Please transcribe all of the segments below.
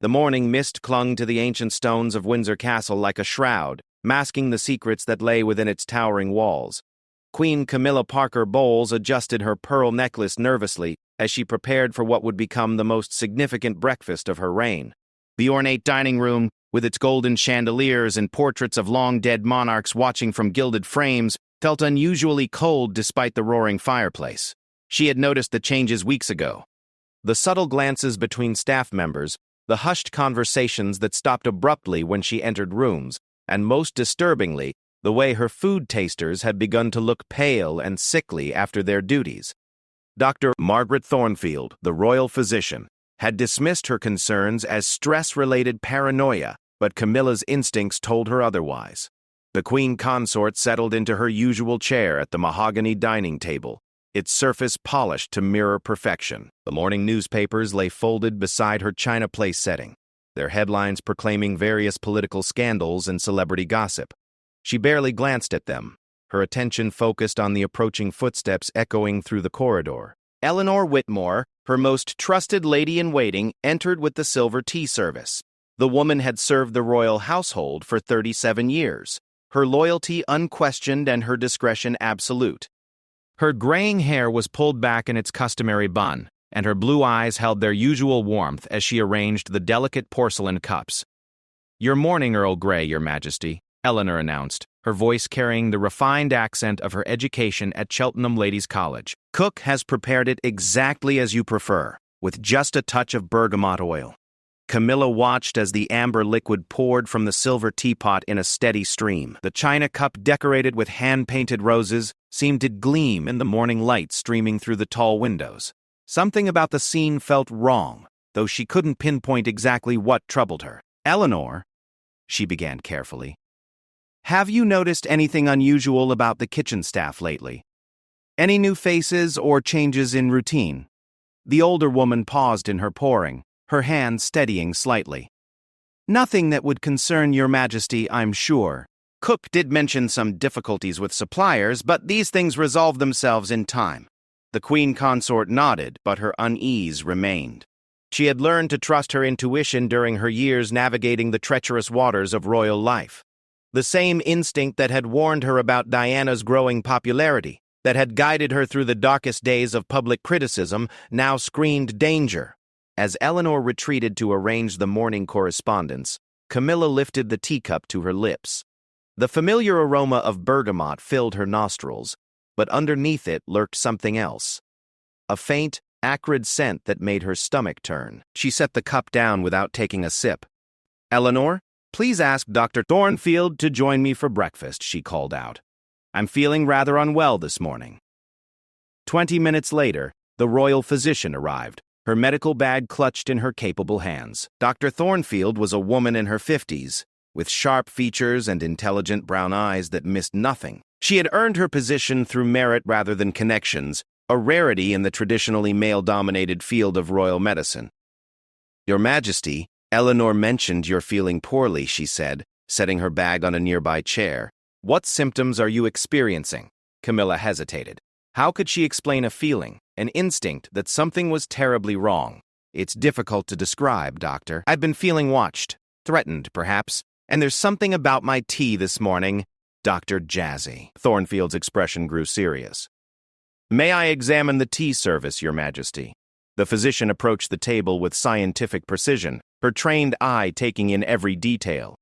The morning mist clung to the ancient stones of Windsor Castle like a shroud, masking the secrets that lay within its towering walls. Queen Camilla Parker Bowles adjusted her pearl necklace nervously as she prepared for what would become the most significant breakfast of her reign. The ornate dining room, with its golden chandeliers and portraits of long-dead monarchs watching from gilded frames, felt unusually cold despite the roaring fireplace. She had noticed the changes weeks ago. The subtle glances between staff members, the hushed conversations that stopped abruptly when she entered rooms, and most disturbingly, the way her food tasters had begun to look pale and sickly after their duties. Dr. Margaret Thornfield, the royal physician, had dismissed her concerns as stress-related paranoia, but Camilla's instincts told her otherwise. The queen consort settled into her usual chair at the mahogany dining table, its surface polished to mirror perfection. The morning newspapers lay folded beside her china place setting, their headlines proclaiming various political scandals and celebrity gossip. She barely glanced at them, her attention focused on the approaching footsteps echoing through the corridor. Eleanor Whitmore, her most trusted lady-in-waiting, entered with the silver tea service. The woman had served the royal household for 37 years, her loyalty unquestioned and her discretion absolute. Her graying hair was pulled back in its customary bun, and her blue eyes held their usual warmth as she arranged the delicate porcelain cups. "Your morning, Earl Grey, Your Majesty," Eleanor announced, her voice carrying the refined accent of her education at Cheltenham Ladies' College. "Cook has prepared it exactly as you prefer, with just a touch of bergamot oil." Camilla watched as the amber liquid poured from the silver teapot in a steady stream. The china cup, decorated with hand-painted roses, seemed to gleam in the morning light streaming through the tall windows. Something about the scene felt wrong, though she couldn't pinpoint exactly what troubled her. "Eleanor," she began carefully, "have you noticed anything unusual about the kitchen staff lately? Any new faces or changes in routine?" The older woman paused in her pouring, her hand steadying slightly. "Nothing that would concern Your Majesty, I'm sure. Cook did mention some difficulties with suppliers, but these things resolve themselves in time." The queen consort nodded, but her unease remained. She had learned to trust her intuition during her years navigating the treacherous waters of royal life. The same instinct that had warned her about Diana's growing popularity, that had guided her through the darkest days of public criticism, now screened danger. As Eleanor retreated to arrange the morning correspondence, Camilla lifted the teacup to her lips. The familiar aroma of bergamot filled her nostrils, but underneath it lurked something else. A faint, acrid scent that made her stomach turn. She set the cup down without taking a sip. "Eleanor, please ask Dr. Thornfield to join me for breakfast," she called out. "I'm feeling rather unwell this morning." 20 minutes later, the royal physician arrived, her medical bag clutched in her capable hands. Dr. Thornfield was a woman in her 50s, with sharp features and intelligent brown eyes that missed nothing. She had earned her position through merit rather than connections, a rarity in the traditionally male-dominated field of royal medicine. "Your Majesty, Eleanor mentioned you're feeling poorly," she said, setting her bag on a nearby chair. "What symptoms are you experiencing?" Camilla hesitated. How could she explain a feeling, an instinct, that something was terribly wrong? "It's difficult to describe, Doctor. I've been feeling watched, threatened, perhaps, and there's something about my tea this morning." "Dr. Jazzy." Thornfield's expression grew serious. "May I examine the tea service, Your Majesty?" The physician approached the table with scientific precision, her trained eye taking in every detail.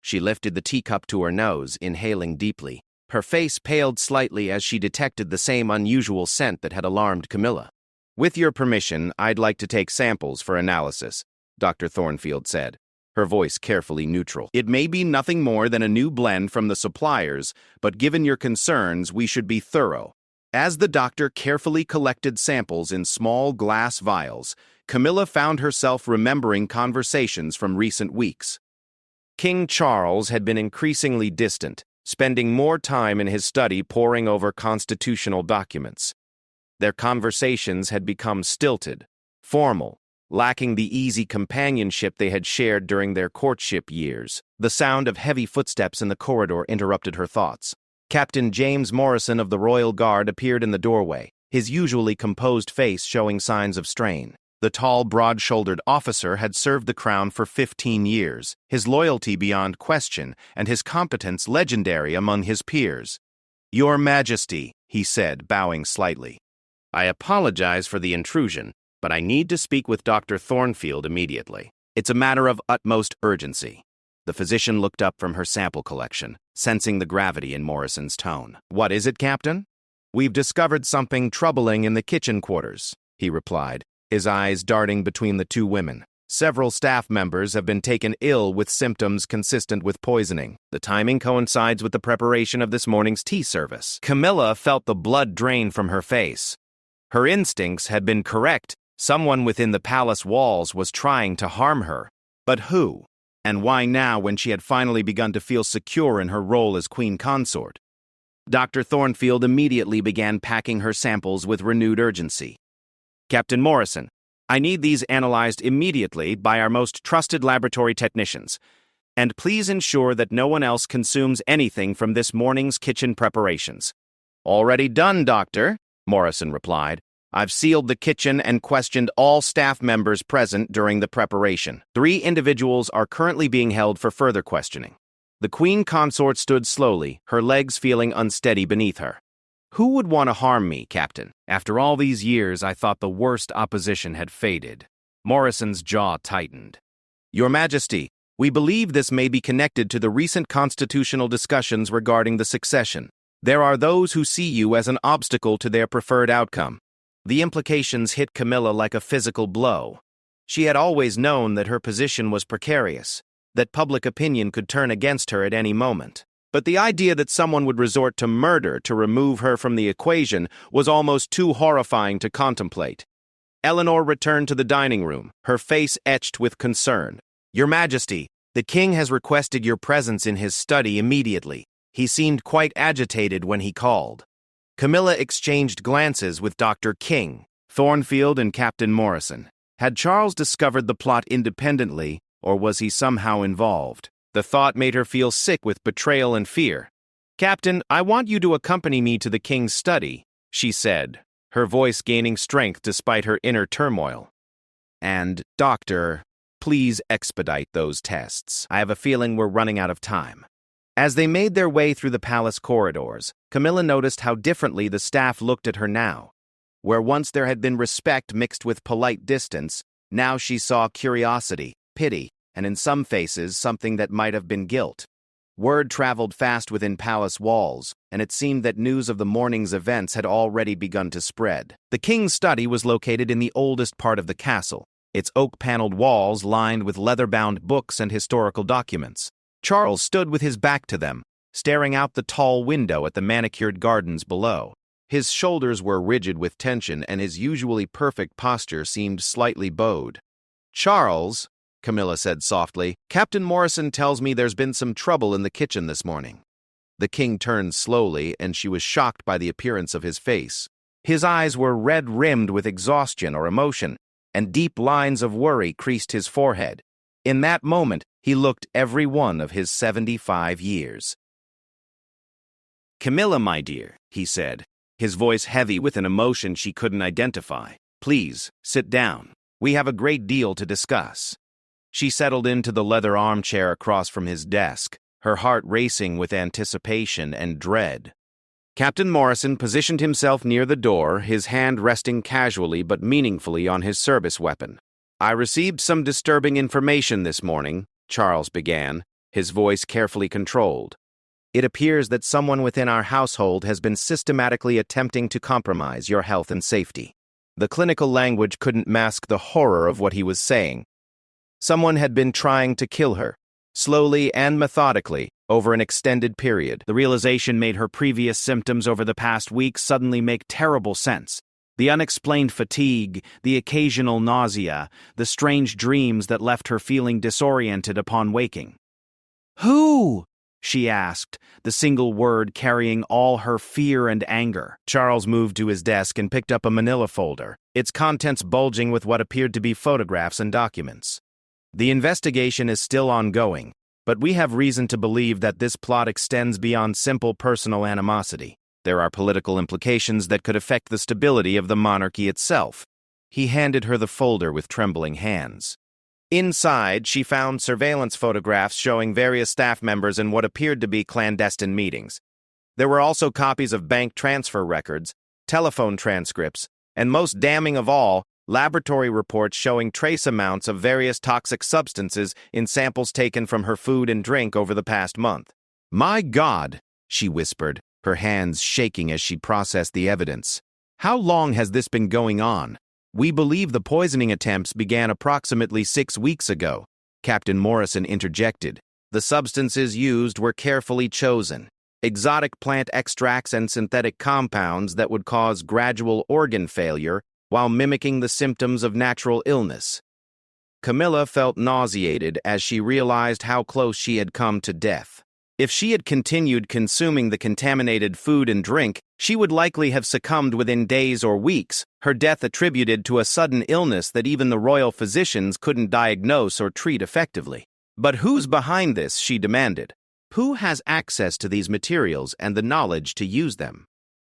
She lifted the teacup to her nose, inhaling deeply. Her face paled slightly as she detected the same unusual scent that had alarmed Camilla. "With your permission, I'd like to take samples for analysis," Dr. Thornfield said, her voice carefully neutral. "It may be nothing more than a new blend from the suppliers, but given your concerns, we should be thorough." As the doctor carefully collected samples in small glass vials, Camilla found herself remembering conversations from recent weeks. King Charles had been increasingly distant, spending more time in his study poring over constitutional documents. Their conversations had become stilted, formal, lacking the easy companionship they had shared during their courtship years. The sound of heavy footsteps in the corridor interrupted her thoughts. Captain James Morrison of the Royal Guard appeared in the doorway, his usually composed face showing signs of strain. The tall, broad-shouldered officer had served the crown for 15 years, his loyalty beyond question, and his competence legendary among his peers. "Your Majesty," he said, bowing slightly. "I apologize for the intrusion, but I need to speak with Dr. Thornfield immediately. It's a matter of utmost urgency." The physician looked up from her sample collection, sensing the gravity in Morrison's tone. "What is it, Captain?" "We've discovered something troubling in the kitchen quarters," he replied, his eyes darting between the two women. "Several staff members have been taken ill with symptoms consistent with poisoning. The timing coincides with the preparation of this morning's tea service." Camilla felt the blood drain from her face. Her instincts had been correct. Someone within the palace walls was trying to harm her. But who? And why now, when she had finally begun to feel secure in her role as queen consort? Dr. Thornfield immediately began packing her samples with renewed urgency. "Captain Morrison, I need these analyzed immediately by our most trusted laboratory technicians. And please ensure that no one else consumes anything from this morning's kitchen preparations." "Already done, Doctor," Morrison replied. "I've sealed the kitchen and questioned all staff members present during the preparation. 3 individuals are currently being held for further questioning." The queen consort stood slowly, her legs feeling unsteady beneath her. "Who would want to harm me, Captain? After all these years, I thought the worst opposition had faded." Morrison's jaw tightened. "Your Majesty, we believe this may be connected to the recent constitutional discussions regarding the succession. There are those who see you as an obstacle to their preferred outcome." The implications hit Camilla like a physical blow. She had always known that her position was precarious, that public opinion could turn against her at any moment. But the idea that someone would resort to murder to remove her from the equation was almost too horrifying to contemplate. Eleanor returned to the dining room, her face etched with concern. "Your Majesty, the king has requested your presence in his study immediately. He seemed quite agitated when he called." Camilla exchanged glances with Dr. King, Thornfield, and Captain Morrison. Had Charles discovered the plot independently, or was he somehow involved? The thought made her feel sick with betrayal and fear. "Captain, I want you to accompany me to the king's study," she said, her voice gaining strength despite her inner turmoil. "And, Doctor, please expedite those tests. I have a feeling we're running out of time." As they made their way through the palace corridors, Camilla noticed how differently the staff looked at her now. Where once there had been respect mixed with polite distance, now she saw curiosity, pity, and in some faces something that might have been guilt. Word traveled fast within palace walls, and it seemed that news of the morning's events had already begun to spread. The king's study was located in the oldest part of the castle, its oak-paneled walls lined with leather-bound books and historical documents. Charles stood with his back to them, staring out the tall window at the manicured gardens below. His shoulders were rigid with tension, and his usually perfect posture seemed slightly bowed. "Charles," Camilla said softly, "Captain Morrison tells me there's been some trouble in the kitchen this morning." The king turned slowly, and she was shocked by the appearance of his face. His eyes were red-rimmed with exhaustion or emotion, and deep lines of worry creased his forehead. In that moment, he looked every one of his 75 years. "Camilla, my dear," he said, his voice heavy with an emotion she couldn't identify. "Please, sit down. We have a great deal to discuss." She settled into the leather armchair across from his desk, her heart racing with anticipation and dread. Captain Morrison positioned himself near the door, his hand resting casually but meaningfully on his service weapon. "I received some disturbing information this morning," Charles began, his voice carefully controlled. "It appears that someone within our household has been systematically attempting to compromise your health and safety." The clinical language couldn't mask the horror of what he was saying. Someone had been trying to kill her, slowly and methodically, over an extended period. The realization made her previous symptoms over the past week suddenly make terrible sense. The unexplained fatigue, the occasional nausea, the strange dreams that left her feeling disoriented upon waking. "Who?" she asked, the single word carrying all her fear and anger. Charles moved to his desk and picked up a manila folder, its contents bulging with what appeared to be photographs and documents. "The investigation is still ongoing, but we have reason to believe that this plot extends beyond simple personal animosity. There are political implications that could affect the stability of the monarchy itself." He handed her the folder with trembling hands. Inside, she found surveillance photographs showing various staff members in what appeared to be clandestine meetings. There were also copies of bank transfer records, telephone transcripts, and most damning of all, laboratory reports showing trace amounts of various toxic substances in samples taken from her food and drink over the past month. "My God," she whispered, her hands shaking as she processed the evidence. "How long has this been going on?" "We believe the poisoning attempts began approximately 6 weeks ago," Captain Morrison interjected. "The substances used were carefully chosen. Exotic plant extracts and synthetic compounds that would cause gradual organ failure while mimicking the symptoms of natural illness." Camilla felt nauseated as she realized how close she had come to death. If she had continued consuming the contaminated food and drink, she would likely have succumbed within days or weeks, her death attributed to a sudden illness that even the royal physicians couldn't diagnose or treat effectively. "But who's behind this?" she demanded. "Who has access to these materials and the knowledge to use them?"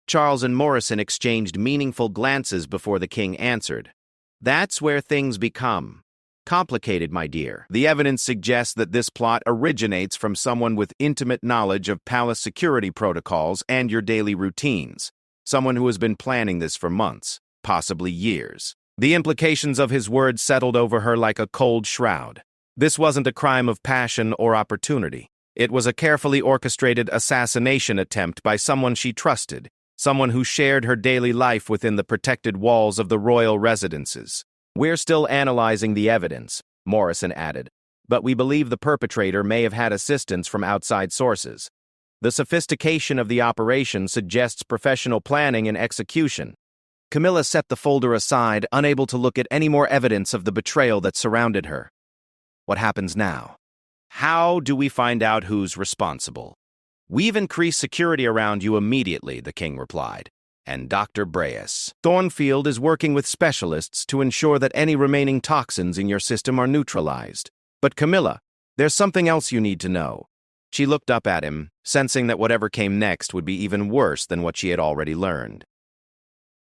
Charles and Morrison exchanged meaningful glances before the king answered. "That's where things become complicated, my dear. The evidence suggests that this plot originates from someone with intimate knowledge of palace security protocols and your daily routines. Someone who has been planning this for months, possibly years." The implications of his words settled over her like a cold shroud. This wasn't a crime of passion or opportunity. It was a carefully orchestrated assassination attempt by someone she trusted, someone who shared her daily life within the protected walls of the royal residences. "We're still analyzing the evidence," Morrison added, "but we believe the perpetrator may have had assistance from outside sources. The sophistication of the operation suggests professional planning and execution." Camilla set the folder aside, unable to look at any more evidence of the betrayal that surrounded her. "What happens now?" "How do we find out who's responsible?" "We've increased security around you immediately," the king replied. "And Dr. Breas Thornfield is working with specialists to ensure that any remaining toxins in your system are neutralized. But Camilla, there's something else you need to know." She looked up at him, sensing that whatever came next would be even worse than what she had already learned.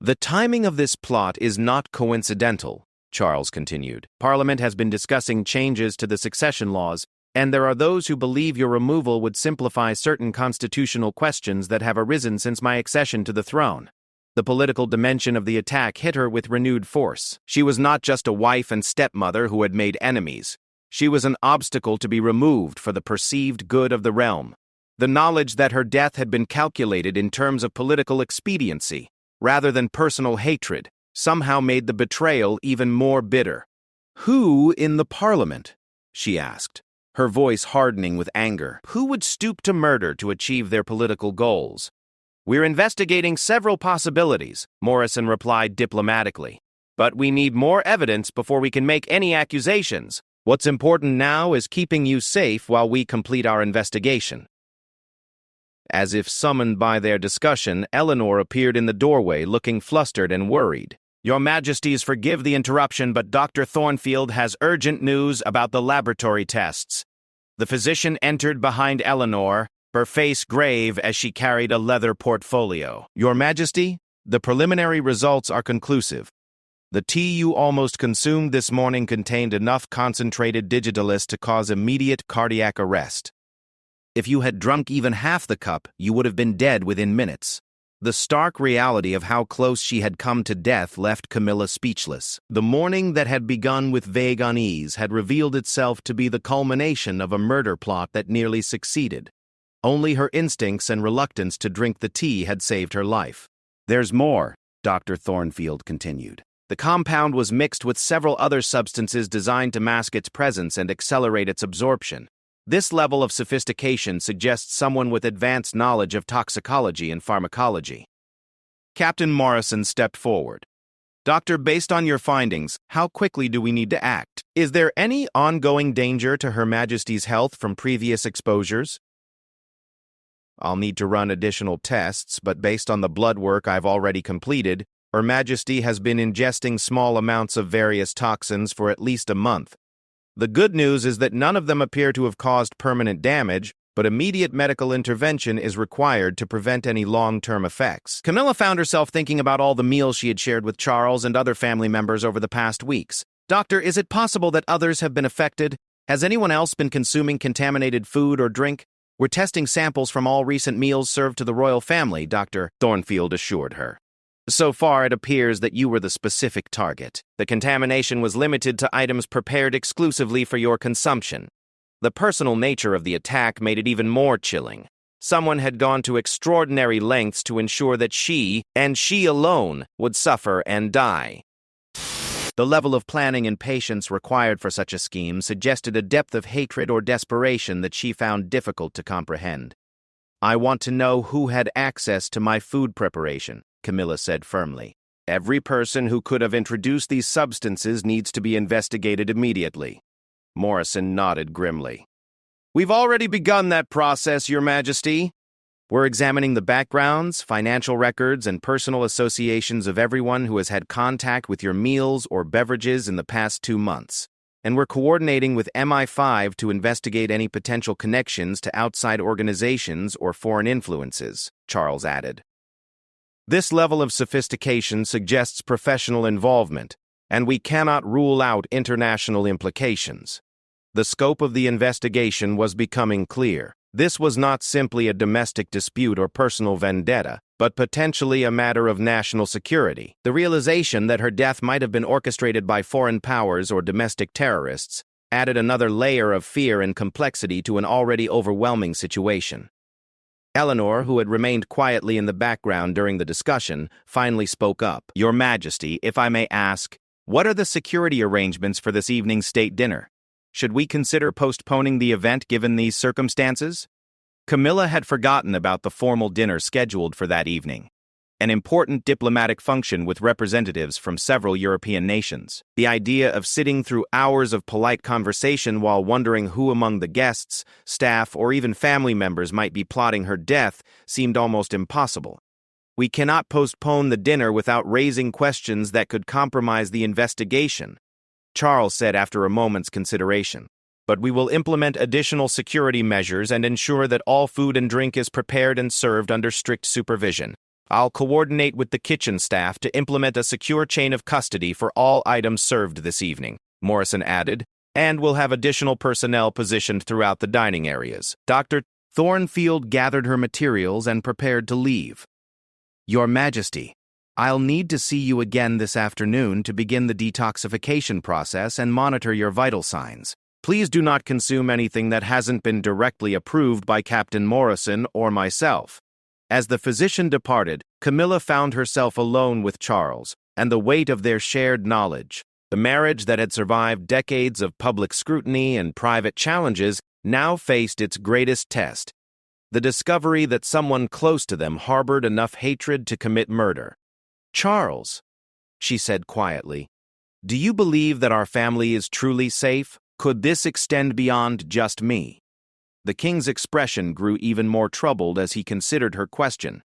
"The timing of this plot is not coincidental," Charles continued. "Parliament has been discussing changes to the succession laws, and there are those who believe your removal would simplify certain constitutional questions that have arisen since my accession to the throne." The political dimension of the attack hit her with renewed force. She was not just a wife and stepmother who had made enemies. She was an obstacle to be removed for the perceived good of the realm. The knowledge that her death had been calculated in terms of political expediency, rather than personal hatred, somehow made the betrayal even more bitter. "Who in the Parliament?" she asked, her voice hardening with anger. "Who would stoop to murder to achieve their political goals?" "We're investigating several possibilities," Morrison replied diplomatically. "But we need more evidence before we can make any accusations. What's important now is keeping you safe while we complete our investigation." As if summoned by their discussion, Eleanor appeared in the doorway looking flustered and worried. "Your Majesties, forgive the interruption, but Dr. Thornfield has urgent news about the laboratory tests." The physician entered behind Eleanor, her face grave as she carried a leather portfolio. "Your Majesty, the preliminary results are conclusive. The tea you almost consumed this morning contained enough concentrated digitalis to cause immediate cardiac arrest. If you had drunk even half the cup, you would have been dead within minutes." The stark reality of how close she had come to death left Camilla speechless. The morning that had begun with vague unease had revealed itself to be the culmination of a murder plot that nearly succeeded. Only her instincts and reluctance to drink the tea had saved her life. "There's more," Dr. Thornfield continued. "The compound was mixed with several other substances designed to mask its presence and accelerate its absorption. This level of sophistication suggests someone with advanced knowledge of toxicology and pharmacology." Captain Morrison stepped forward. "Doctor, based on your findings, how quickly do we need to act? Is there any ongoing danger to Her Majesty's health from previous exposures?" "I'll need to run additional tests, but based on the blood work I've already completed, Her Majesty has been ingesting small amounts of various toxins for at least a month. The good news is that none of them appear to have caused permanent damage but immediate medical intervention is required to prevent any long-term effects. Camilla found herself thinking about all the meals she had shared with Charles and other family members over the past weeks. "Doctor, is it possible that others have been affected? Has anyone else been consuming contaminated food or drink? We're testing samples from all recent meals served to the royal family," Dr. Thornfield assured her. "So far, it appears that you were the specific target. The contamination was limited to items prepared exclusively for your consumption." The personal nature of the attack made it even more chilling. Someone had gone to extraordinary lengths to ensure that she, and she alone, would suffer and die. The level of planning and patience required for such a scheme suggested a depth of hatred or desperation that she found difficult to comprehend. "I want to know who had access to my food preparation," Camilla said firmly. "Every person who could have introduced these substances needs to be investigated immediately." Morrison nodded grimly. "We've already begun that process, Your Majesty. We're examining the backgrounds, financial records, and personal associations of everyone who has had contact with your meals or beverages in the past 2 months. And we're coordinating with MI5 to investigate any potential connections to outside organizations or foreign influences," Charles added. "This level of sophistication suggests professional involvement, and we cannot rule out international implications." The scope of the investigation was becoming clear. This was not simply a domestic dispute or personal vendetta, but potentially a matter of national security. The realization that her death might have been orchestrated by foreign powers or domestic terrorists added another layer of fear and complexity to an already overwhelming situation. Eleanor, who had remained quietly in the background during the discussion, finally spoke up. "Your Majesty, if I may ask, what are the security arrangements for this evening's state dinner? Should we consider postponing the event given these circumstances?" Camilla had forgotten about the formal dinner scheduled for that evening, an important diplomatic function with representatives from several European nations. The idea of sitting through hours of polite conversation while wondering who among the guests, staff, or even family members might be plotting her death seemed almost impossible. "We cannot postpone the dinner without raising questions that could compromise the investigation," Charles said after a moment's consideration. "But we will implement additional security measures and ensure that all food and drink is prepared and served under strict supervision. I'll coordinate with the kitchen staff to implement a secure chain of custody for all items served this evening," Morrison added, "and we'll have additional personnel positioned throughout the dining areas." Dr. Thornfield gathered her materials and prepared to leave. "Your Majesty, I'll need to see you again this afternoon to begin the detoxification process and monitor your vital signs. Please do not consume anything that hasn't been directly approved by Captain Morrison or myself." As the physician departed, Camilla found herself alone with Charles, and the weight of their shared knowledge. The marriage that had survived decades of public scrutiny and private challenges now faced its greatest test: the discovery that someone close to them harbored enough hatred to commit murder. "Charles," she said quietly, "do you believe that our family is truly safe? Could this extend beyond just me?" The king's expression grew even more troubled as he considered her question.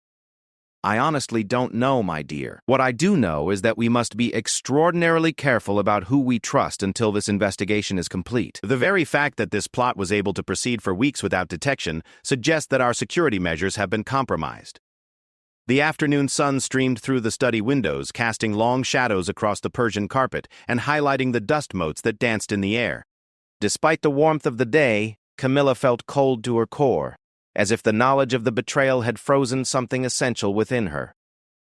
"I honestly don't know, my dear. What I do know is that we must be extraordinarily careful about who we trust until this investigation is complete. The very fact that this plot was able to proceed for weeks without detection suggests that our security measures have been compromised." The afternoon sun streamed through the study windows, casting long shadows across the Persian carpet and highlighting the dust motes that danced in the air. Despite the warmth of the day, Camilla felt cold to her core, as if the knowledge of the betrayal had frozen something essential within her.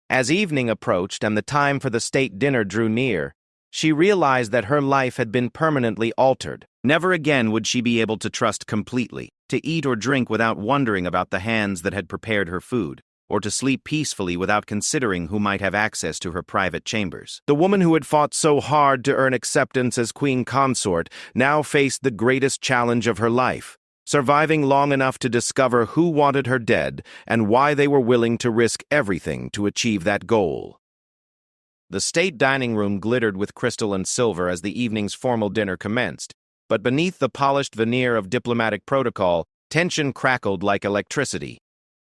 As evening approached and the time for the state dinner drew near, she realized that her life had been permanently altered. Never again would she be able to trust completely, to eat or drink without wondering about the hands that had prepared her food, or to sleep peacefully without considering who might have access to her private chambers. The woman who had fought so hard to earn acceptance as queen consort now faced the greatest challenge of her life: surviving long enough to discover who wanted her dead and why they were willing to risk everything to achieve that goal. The state dining room glittered with crystal and silver as the evening's formal dinner commenced, but beneath the polished veneer of diplomatic protocol, tension crackled like electricity.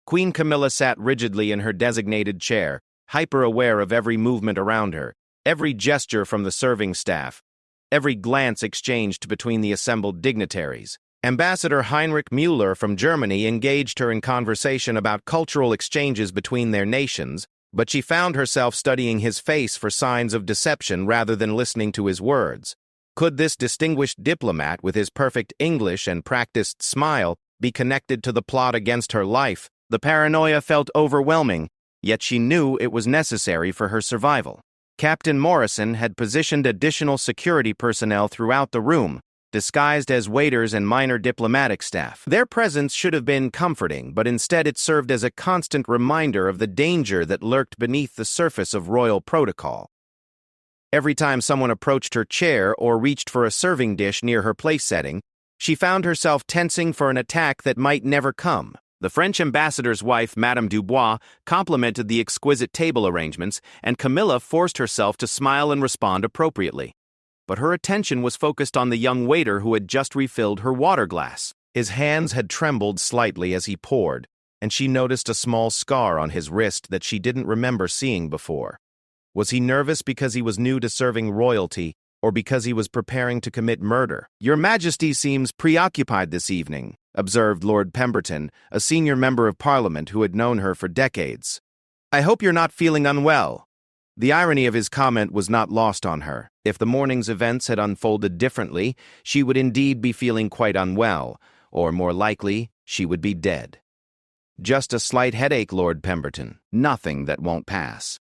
Queen Camilla sat rigidly in her designated chair, hyper-aware of every movement around her, every gesture from the serving staff, every glance exchanged between the assembled dignitaries. Ambassador Heinrich Müller from Germany engaged her in conversation about cultural exchanges between their nations, but she found herself studying his face for signs of deception rather than listening to his words. Could this distinguished diplomat, with his perfect English and practiced smile, be connected to the plot against her life? The paranoia felt overwhelming, yet she knew it was necessary for her survival. Captain Morrison had positioned additional security personnel throughout the room, disguised as waiters and minor diplomatic staff. Their presence should have been comforting, but instead it served as a constant reminder of the danger that lurked beneath the surface of royal protocol. Every time someone approached her chair or reached for a serving dish near her place setting, she found herself tensing for an attack that might never come. The French ambassador's wife, Madame Dubois, complimented the exquisite table arrangements, and Camilla forced herself to smile and respond appropriately. But her attention was focused on the young waiter who had just refilled her water glass. His hands had trembled slightly as he poured, and she noticed a small scar on his wrist that she didn't remember seeing before. Was he nervous because he was new to serving royalty, or because he was preparing to commit murder? "Your Majesty seems preoccupied this evening," observed Lord Pemberton, a senior member of Parliament who had known her for decades. "I hope you're not feeling unwell." The irony of his comment was not lost on her. If the morning's events had unfolded differently, she would indeed be feeling quite unwell, or more likely, she would be dead. "Just a slight headache, Lord Pemberton. Nothing that won't pass."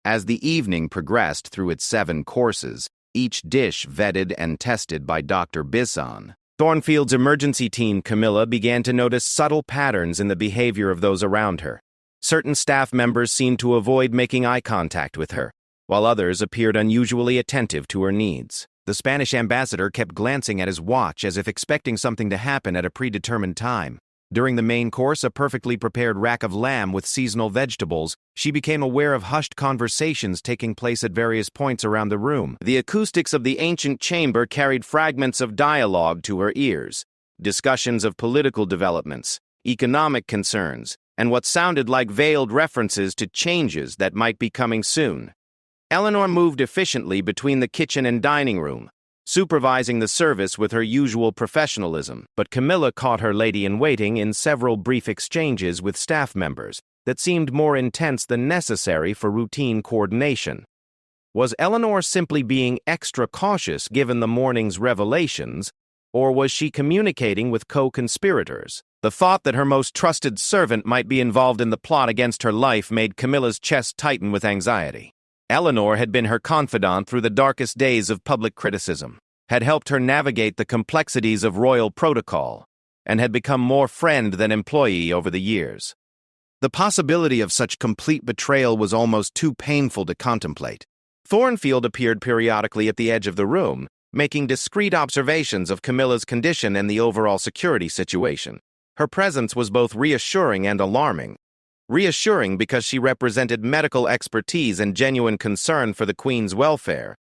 As the evening progressed through its 7 courses, each dish vetted and tested by Dr. Bisson, Thornfield's emergency team, Camilla, began to notice subtle patterns in the behavior of those around her. Certain staff members seemed to avoid making eye contact with her, while others appeared unusually attentive to her needs. The Spanish ambassador kept glancing at his watch as if expecting something to happen at a predetermined time. During the main course, a perfectly prepared rack of lamb with seasonal vegetables, she became aware of hushed conversations taking place at various points around the room. The acoustics of the ancient chamber carried fragments of dialogue to her ears, discussions of political developments, economic concerns, and what sounded like veiled references to changes that might be coming soon. Eleanor moved efficiently between the kitchen and dining room, supervising the service with her usual professionalism, but Camilla caught her lady-in-waiting in several brief exchanges with staff members that seemed more intense than necessary for routine coordination. Was Eleanor simply being extra cautious given the morning's revelations, or was she communicating with co-conspirators? The thought that her most trusted servant might be involved in the plot against her life made Camilla's chest tighten with anxiety. Eleanor had been her confidant through the darkest days of public criticism, had helped her navigate the complexities of royal protocol, and had become more friend than employee over the years. The possibility of such complete betrayal was almost too painful to contemplate. Thornfield appeared periodically at the edge of the room, making discreet observations of Camilla's condition and the overall security situation. Her presence was both reassuring and alarming. Reassuring because she represented medical expertise and genuine concern for the Queen's welfare.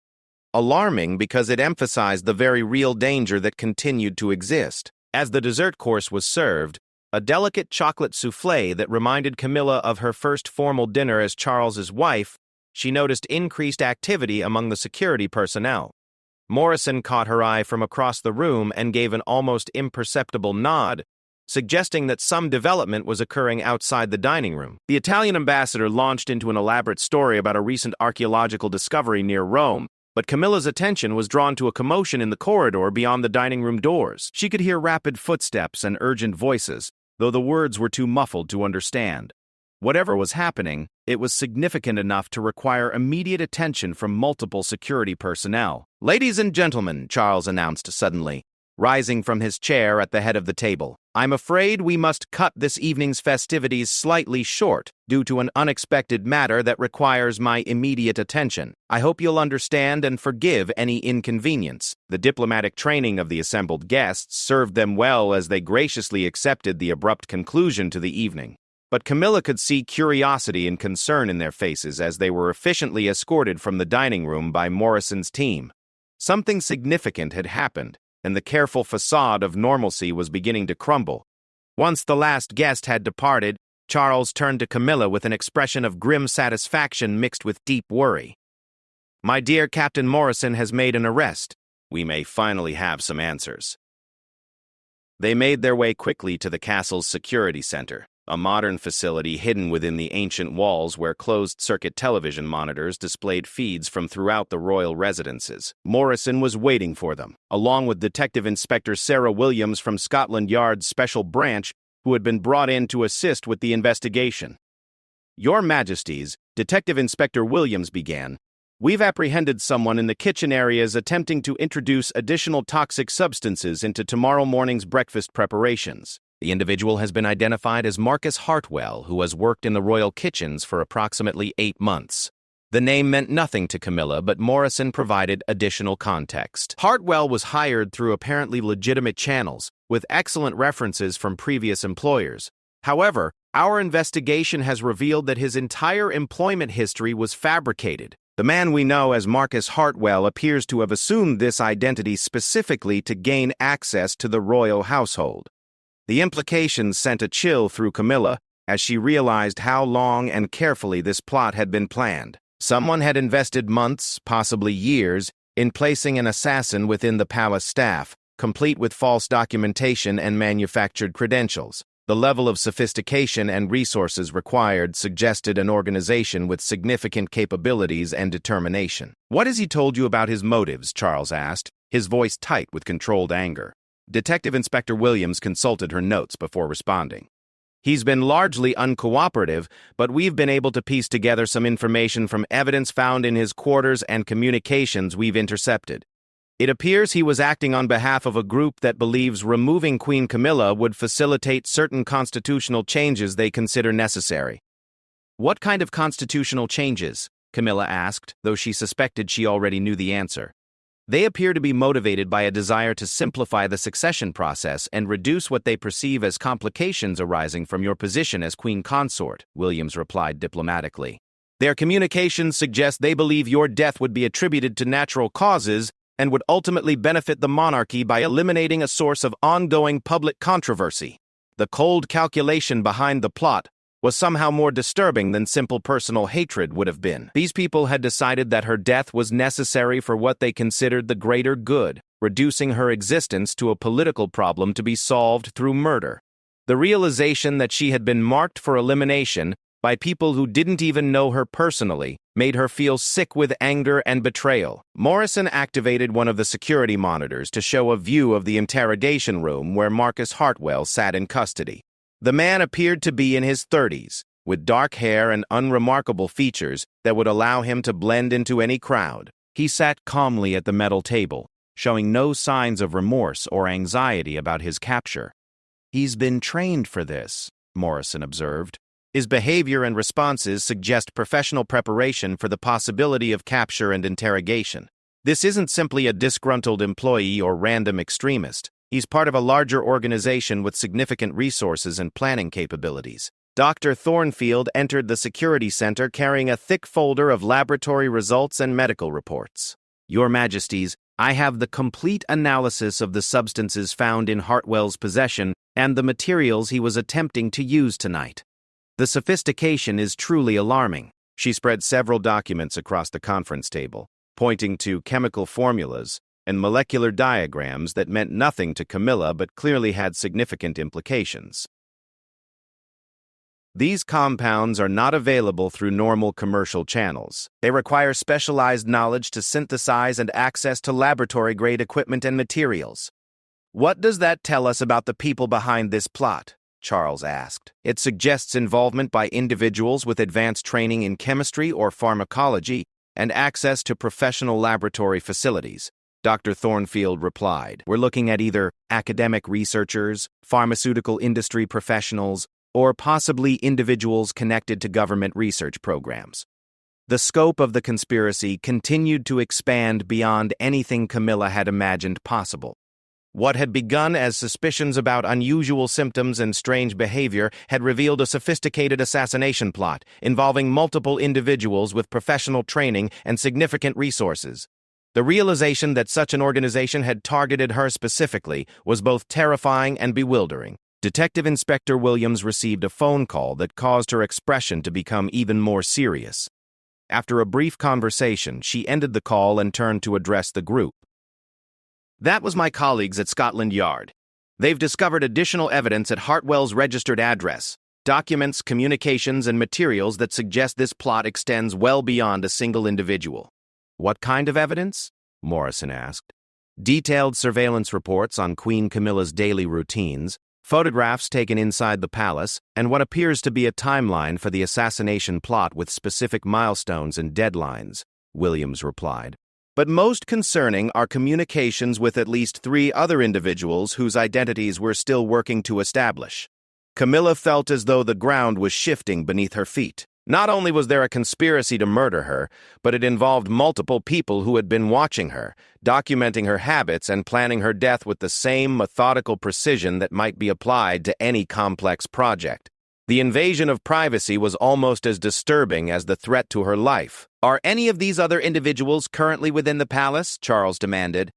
Alarming because it emphasized the very real danger that continued to exist. As the dessert course was served, a delicate chocolate soufflé that reminded Camilla of her first formal dinner as Charles's wife, she noticed increased activity among the security personnel. Morrison caught her eye from across the room and gave an almost imperceptible nod, suggesting that some development was occurring outside the dining room. The Italian ambassador launched into an elaborate story about a recent archaeological discovery near Rome, but Camilla's attention was drawn to a commotion in the corridor beyond the dining room doors. She could hear rapid footsteps and urgent voices, though the words were too muffled to understand. Whatever was happening, it was significant enough to require immediate attention from multiple security personnel. "Ladies and gentlemen," Charles announced suddenly, rising from his chair at the head of the table, "I'm afraid we must cut this evening's festivities slightly short due to an unexpected matter that requires my immediate attention. I hope you'll understand and forgive any inconvenience." The diplomatic training of the assembled guests served them well as they graciously accepted the abrupt conclusion to the evening. But Camilla could see curiosity and concern in their faces as they were efficiently escorted from the dining room by Morrison's team. Something significant had happened, and the careful facade of normalcy was beginning to crumble. Once the last guest had departed, Charles turned to Camilla with an expression of grim satisfaction mixed with deep worry. "My dear, Captain Morrison has made an arrest. We may finally have some answers." They made their way quickly to the castle's security center, a modern facility hidden within the ancient walls where closed-circuit television monitors displayed feeds from throughout the royal residences. Morrison was waiting for them, along with Detective Inspector Sarah Williams from Scotland Yard's Special Branch, who had been brought in to assist with the investigation. "Your Majesties," Detective Inspector Williams began, "we've apprehended someone in the kitchen areas attempting to introduce additional toxic substances into tomorrow morning's breakfast preparations. The individual has been identified as Marcus Hartwell, who has worked in the royal kitchens for approximately 8 months. The name meant nothing to Camilla, but Morrison provided additional context. Hartwell was hired through apparently legitimate channels, with excellent references from previous employers. However, our investigation has revealed that his entire employment history was fabricated. The man we know as Marcus Hartwell appears to have assumed this identity specifically to gain access to the royal household." The implications sent a chill through Camilla as she realized how long and carefully this plot had been planned. Someone had invested months, possibly years, in placing an assassin within the palace staff, complete with false documentation and manufactured credentials. The level of sophistication and resources required suggested an organization with significant capabilities and determination. "What has he told you about his motives?" Charles asked, his voice tight with controlled anger. Detective Inspector Williams consulted her notes before responding. "He's been largely uncooperative, but we've been able to piece together some information from evidence found in his quarters and communications we've intercepted. It appears he was acting on behalf of a group that believes removing Queen Camilla would facilitate certain constitutional changes they consider necessary." "What kind of constitutional changes?" Camilla asked, though she suspected she already knew the answer. "They appear to be motivated by a desire to simplify the succession process and reduce what they perceive as complications arising from your position as Queen Consort," Williams replied diplomatically. "Their communications suggest they believe your death would be attributed to natural causes and would ultimately benefit the monarchy by eliminating a source of ongoing public controversy. The cold calculation behind the plot was somehow more disturbing than simple personal hatred would have been. These people had decided that her death was necessary for what they considered the greater good, reducing her existence to a political problem to be solved through murder. The realization that she had been marked for elimination by people who didn't even know her personally made her feel sick with anger and betrayal." Morrison activated one of the security monitors to show a view of the interrogation room where Marcus Hartwell sat in custody. The man appeared to be in his 30s, with dark hair and unremarkable features that would allow him to blend into any crowd. He sat calmly at the metal table, showing no signs of remorse or anxiety about his capture. "He's been trained for this," Morrison observed. "His behavior and responses suggest professional preparation for the possibility of capture and interrogation. This isn't simply a disgruntled employee or random extremist. He's part of a larger organization with significant resources and planning capabilities." Dr. Thornfield entered the security center carrying a thick folder of laboratory results and medical reports. "Your Majesties, I have the complete analysis of the substances found in Hartwell's possession and the materials he was attempting to use tonight. The sophistication is truly alarming." She spread several documents across the conference table, pointing to chemical formulas and molecular diagrams that meant nothing to Camilla but clearly had significant implications. "These compounds are not available through normal commercial channels. They require specialized knowledge to synthesize and access to laboratory-grade equipment and materials." "What does that tell us about the people behind this plot?" Charles asked. "It suggests involvement by individuals with advanced training in chemistry or pharmacology and access to professional laboratory facilities," Dr. Thornfield replied. "We're looking at either academic researchers, pharmaceutical industry professionals, or possibly individuals connected to government research programs." The scope of the conspiracy continued to expand beyond anything Camilla had imagined possible. What had begun as suspicions about unusual symptoms and strange behavior had revealed a sophisticated assassination plot involving multiple individuals with professional training and significant resources. The realization that such an organization had targeted her specifically was both terrifying and bewildering. Detective Inspector Williams received a phone call that caused her expression to become even more serious. After a brief conversation, she ended the call and turned to address the group. "That was my colleagues at Scotland Yard. They've discovered additional evidence at Hartwell's registered address, documents, communications, and materials that suggest this plot extends well beyond a single individual. What kind of evidence? Morrison asked. Detailed surveillance reports on Queen Camilla's daily routines, photographs taken inside the palace, and what appears to be a timeline for the assassination plot with specific milestones and deadlines, Williams replied. But most concerning are communications with at least 3 other individuals whose identities we're still working to establish. Camilla felt as though the ground was shifting beneath her feet. Not only was there a conspiracy to murder her, but it involved multiple people who had been watching her, documenting her habits and planning her death with the same methodical precision that might be applied to any complex project. The invasion of privacy was almost as disturbing as the threat to her life. Are any of these other individuals currently within the palace? Charles demanded.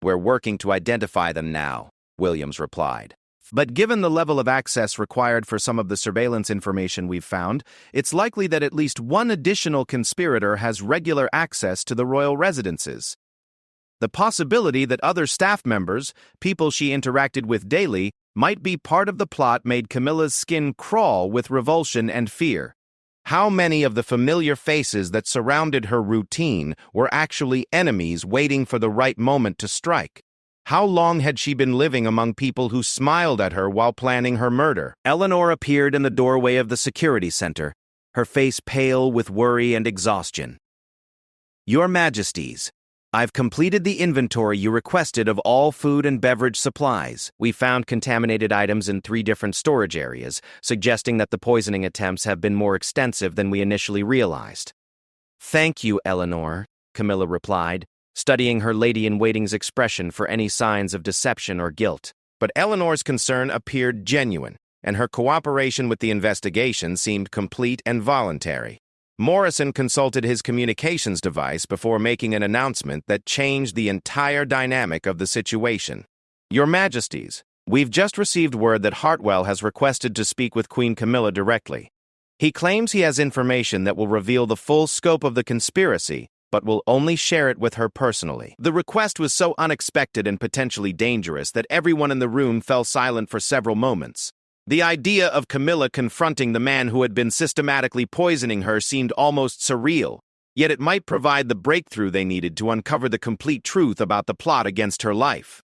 We're working to identify them now, Williams replied. But given the level of access required for some of the surveillance information we've found, it's likely that at least one additional conspirator has regular access to the royal residences. The possibility that other staff members, people she interacted with daily, might be part of the plot made Camilla's skin crawl with revulsion and fear. How many of the familiar faces that surrounded her routine were actually enemies waiting for the right moment to strike? How long had she been living among people who smiled at her while planning her murder? Eleanor appeared in the doorway of the security center, her face pale with worry and exhaustion. Your Majesties, I've completed the inventory you requested of all food and beverage supplies. We found contaminated items in 3 different storage areas, suggesting that the poisoning attempts have been more extensive than we initially realized. Thank you, Eleanor, Camilla replied, studying her lady-in-waiting's expression for any signs of deception or guilt. But Eleanor's concern appeared genuine, and her cooperation with the investigation seemed complete and voluntary. Morrison consulted his communications device before making an announcement that changed the entire dynamic of the situation. Your Majesties, we've just received word that Hartwell has requested to speak with Queen Camilla directly. He claims he has information that will reveal the full scope of the conspiracy, but will only share it with her personally. The request was so unexpected and potentially dangerous that everyone in the room fell silent for several moments. The idea of Camilla confronting the man who had been systematically poisoning her seemed almost surreal, yet it might provide the breakthrough they needed to uncover the complete truth about the plot against her life.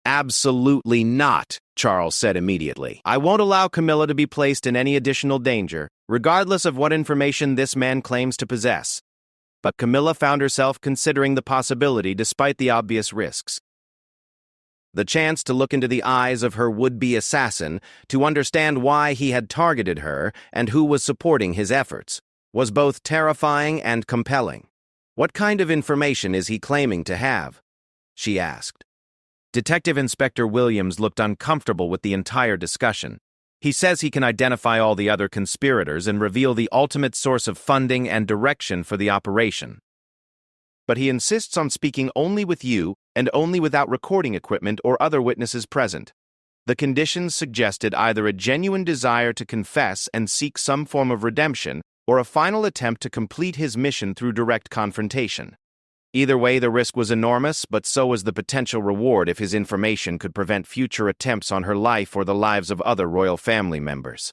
Absolutely not, Charles said immediately. I won't allow Camilla to be placed in any additional danger, regardless of what information this man claims to possess. But Camilla found herself considering the possibility despite the obvious risks. The chance to look into the eyes of her would-be assassin, to understand why he had targeted her and who was supporting his efforts, was both terrifying and compelling. What kind of information is he claiming to have? She asked. Detective Inspector Williams looked uncomfortable with the entire discussion. He says he can identify all the other conspirators and reveal the ultimate source of funding and direction for the operation. But he insists on speaking only with you and only without recording equipment or other witnesses present. The conditions suggested either a genuine desire to confess and seek some form of redemption or a final attempt to complete his mission through direct confrontation. Either way, the risk was enormous, but so was the potential reward if his information could prevent future attempts on her life or the lives of other royal family members.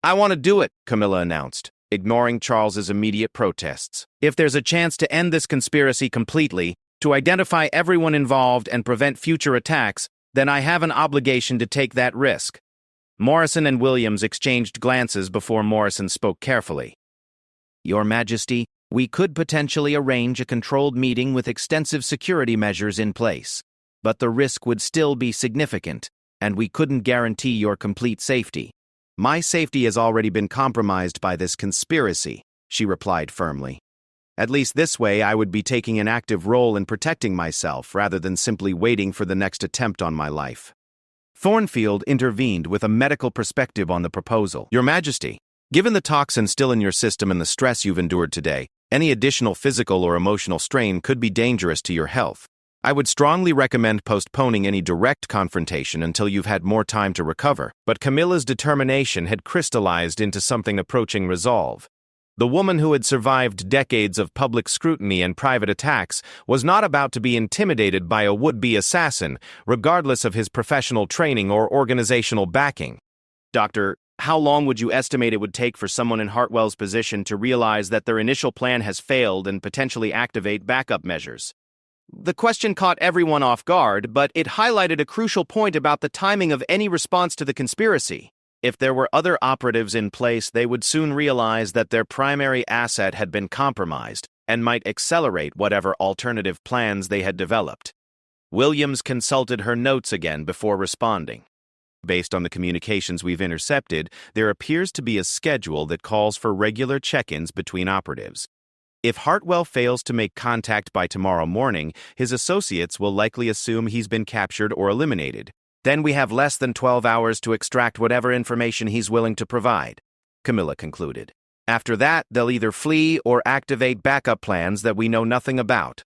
I want to do it, Camilla announced, ignoring Charles's immediate protests. If there's a chance to end this conspiracy completely, to identify everyone involved and prevent future attacks, then I have an obligation to take that risk. Morrison and Williams exchanged glances before Morrison spoke carefully. Your Majesty, we could potentially arrange a controlled meeting with extensive security measures in place, but the risk would still be significant, and we couldn't guarantee your complete safety. My safety has already been compromised by this conspiracy, she replied firmly. At least this way I would be taking an active role in protecting myself rather than simply waiting for the next attempt on my life. Thornfield intervened with a medical perspective on the proposal. Your Majesty, given the toxin still in your system and the stress you've endured today, any additional physical or emotional strain could be dangerous to your health. I would strongly recommend postponing any direct confrontation until you've had more time to recover. But Camilla's determination had crystallized into something approaching resolve. The woman who had survived decades of public scrutiny and private attacks was not about to be intimidated by a would-be assassin, regardless of his professional training or organizational backing. "Doctor, how long would you estimate it would take for someone in Hartwell's position to realize that their initial plan has failed and potentially activate backup measures?" The question caught everyone off guard, but it highlighted a crucial point about the timing of any response to the conspiracy. If there were other operatives in place, they would soon realize that their primary asset had been compromised and might accelerate whatever alternative plans they had developed. Williams consulted her notes again before responding. "Based on the communications we've intercepted, there appears to be a schedule that calls for regular check-ins between operatives. If Hartwell fails to make contact by tomorrow morning, his associates will likely assume he's been captured or eliminated. Then we have less than 12 hours to extract whatever information he's willing to provide," Camilla concluded. "After that, they'll either flee or activate backup plans that we know nothing about."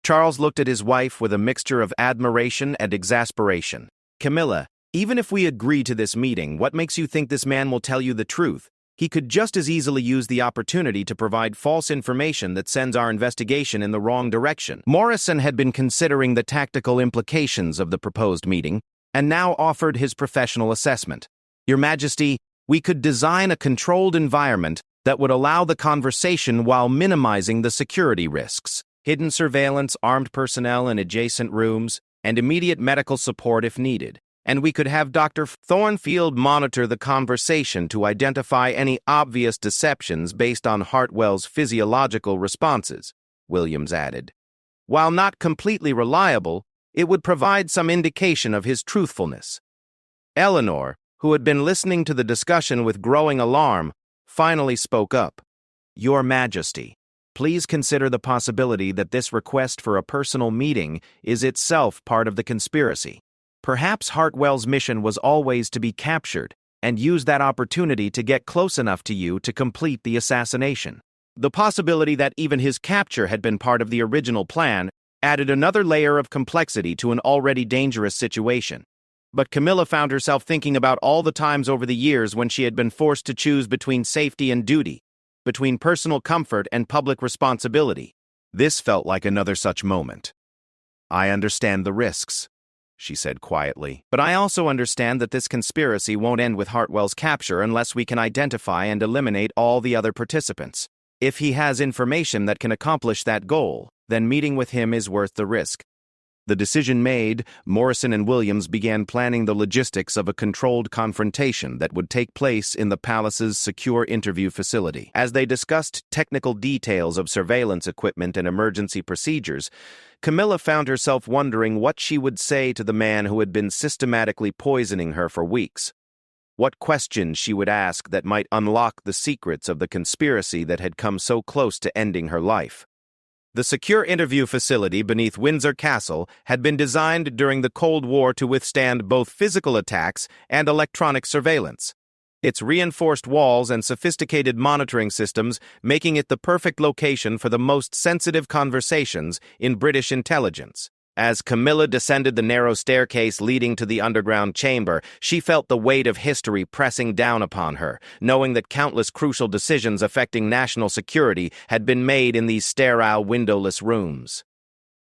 Charles looked at his wife with a mixture of admiration and exasperation. "Camilla, even if we agree to this meeting, what makes you think this man will tell you the truth? He could just as easily use the opportunity to provide false information that sends our investigation in the wrong direction." Morrison had been considering the tactical implications of the proposed meeting, and now offered his professional assessment. "Your Majesty, we could design a controlled environment that would allow the conversation while minimizing the security risks. Hidden surveillance, armed personnel in adjacent rooms, and immediate medical support if needed. And we could have Dr. Thornfield monitor the conversation to identify any obvious deceptions based on Hartwell's physiological responses," Williams added. "While not completely reliable, it would provide some indication of his truthfulness." Eleanor, who had been listening to the discussion with growing alarm, finally spoke up. "Your Majesty, please consider the possibility that this request for a personal meeting is itself part of the conspiracy. Perhaps Hartwell's mission was always to be captured and use that opportunity to get close enough to you to complete the assassination. The possibility that even his capture had been part of the original plan added another layer of complexity to an already dangerous situation. But Camilla found herself thinking about all the times over the years when she had been forced to choose between safety and duty, between personal comfort and public responsibility. This felt like another such moment. "I understand the risks," she said quietly, "but I also understand that this conspiracy won't end with Hartwell's capture unless we can identify and eliminate all the other participants. If he has information that can accomplish that goal, then meeting with him is worth the risk." The decision made, Morrison and Williams began planning the logistics of a controlled confrontation that would take place in the palace's secure interview facility. As they discussed technical details of surveillance equipment and emergency procedures, Camilla found herself wondering what she would say to the man who had been systematically poisoning her for weeks. What questions she would ask that might unlock the secrets of the conspiracy that had come so close to ending her life. The secure interview facility beneath Windsor Castle had been designed during the Cold War to withstand both physical attacks and electronic surveillance. Its reinforced walls and sophisticated monitoring systems making it the perfect location for the most sensitive conversations in British intelligence. As Camilla descended the narrow staircase leading to the underground chamber, she felt the weight of history pressing down upon her, knowing that countless crucial decisions affecting national security had been made in these sterile, windowless rooms.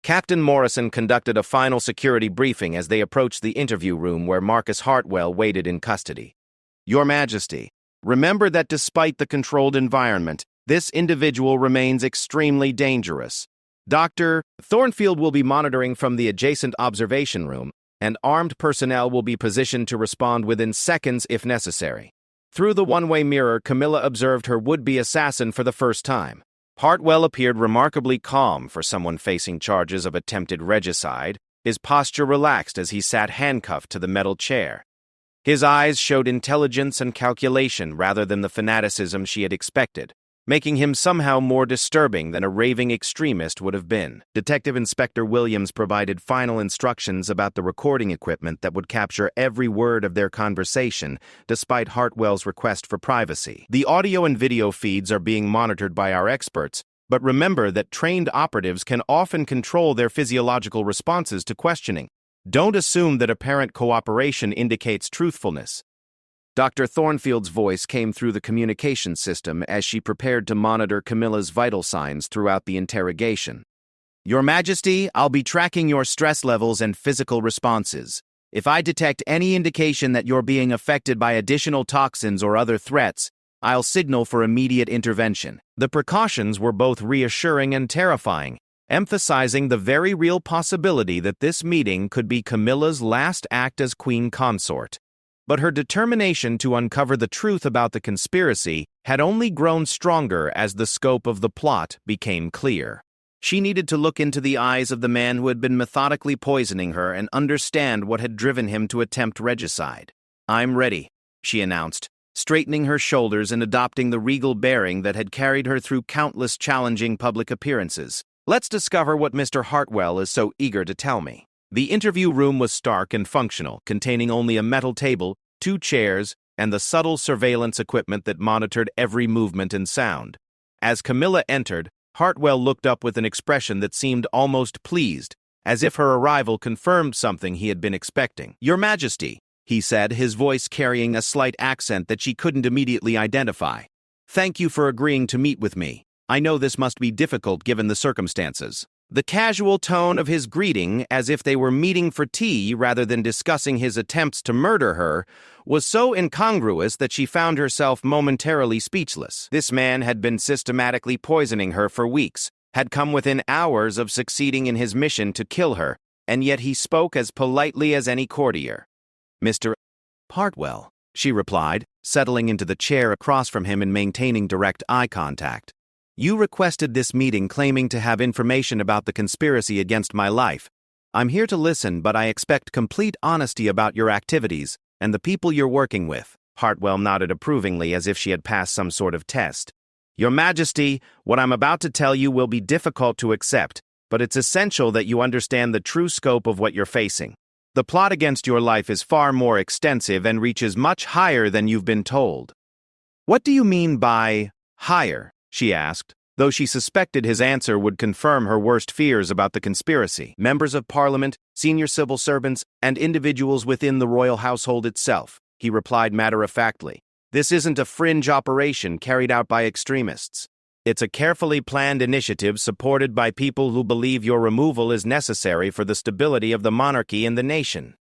Captain Morrison conducted a final security briefing as they approached the interview room where Marcus Hartwell waited in custody. "Your Majesty, remember that despite the controlled environment, this individual remains extremely dangerous. Dr. Thornfield will be monitoring from the adjacent observation room, and armed personnel will be positioned to respond within seconds if necessary." Through the one-way mirror, Camilla observed her would-be assassin for the first time. Hartwell appeared remarkably calm for someone facing charges of attempted regicide, his posture relaxed as he sat handcuffed to the metal chair. His eyes showed intelligence and calculation rather than the fanaticism she had expected, making him somehow more disturbing than a raving extremist would have been. Detective Inspector Williams provided final instructions about the recording equipment that would capture every word of their conversation, despite Hartwell's request for privacy. "The audio and video feeds are being monitored by our experts, but remember that trained operatives can often control their physiological responses to questioning. Don't assume that apparent cooperation indicates truthfulness. Dr. Thornfield's voice came through the communication system as she prepared to monitor Camilla's vital signs throughout the interrogation. Your Majesty, I'll be tracking your stress levels and physical responses. If I detect any indication that you're being affected by additional toxins or other threats, I'll signal for immediate intervention. The precautions were both reassuring and terrifying, emphasizing the very real possibility that this meeting could be Camilla's last act as queen consort. But her determination to uncover the truth about the conspiracy had only grown stronger as the scope of the plot became clear. She needed to look into the eyes of the man who had been methodically poisoning her and understand what had driven him to attempt regicide. I'm ready, she announced, straightening her shoulders and adopting the regal bearing that had carried her through countless challenging public appearances. Let's discover what Mr. Hartwell is so eager to tell me. The interview room was stark and functional, containing only a metal table, 2 chairs, and the subtle surveillance equipment that monitored every movement and sound. As Camilla entered, Hartwell looked up with an expression that seemed almost pleased, as if her arrival confirmed something he had been expecting. Your Majesty, he said, his voice carrying a slight accent that she couldn't immediately identify. Thank you for agreeing to meet with me. I know this must be difficult given the circumstances. The casual tone of his greeting, as if they were meeting for tea rather than discussing his attempts to murder her, was so incongruous that she found herself momentarily speechless. This man had been systematically poisoning her for weeks, had come within hours of succeeding in his mission to kill her, and yet he spoke as politely as any courtier. Mr. Hartwell, she replied, settling into the chair across from him and maintaining direct eye contact. You requested this meeting claiming to have information about the conspiracy against my life. I'm here to listen, but I expect complete honesty about your activities and the people you're working with. Hartwell nodded approvingly as if she had passed some sort of test. Your Majesty, what I'm about to tell you will be difficult to accept, but it's essential that you understand the true scope of what you're facing. The plot against your life is far more extensive and reaches much higher than you've been told. What do you mean by higher? She asked, though she suspected his answer would confirm her worst fears about the conspiracy. Members of Parliament, senior civil servants, and individuals within the royal household itself, he replied matter-of-factly. This isn't a fringe operation carried out by extremists. It's a carefully planned initiative supported by people who believe your removal is necessary for the stability of the monarchy and the nation.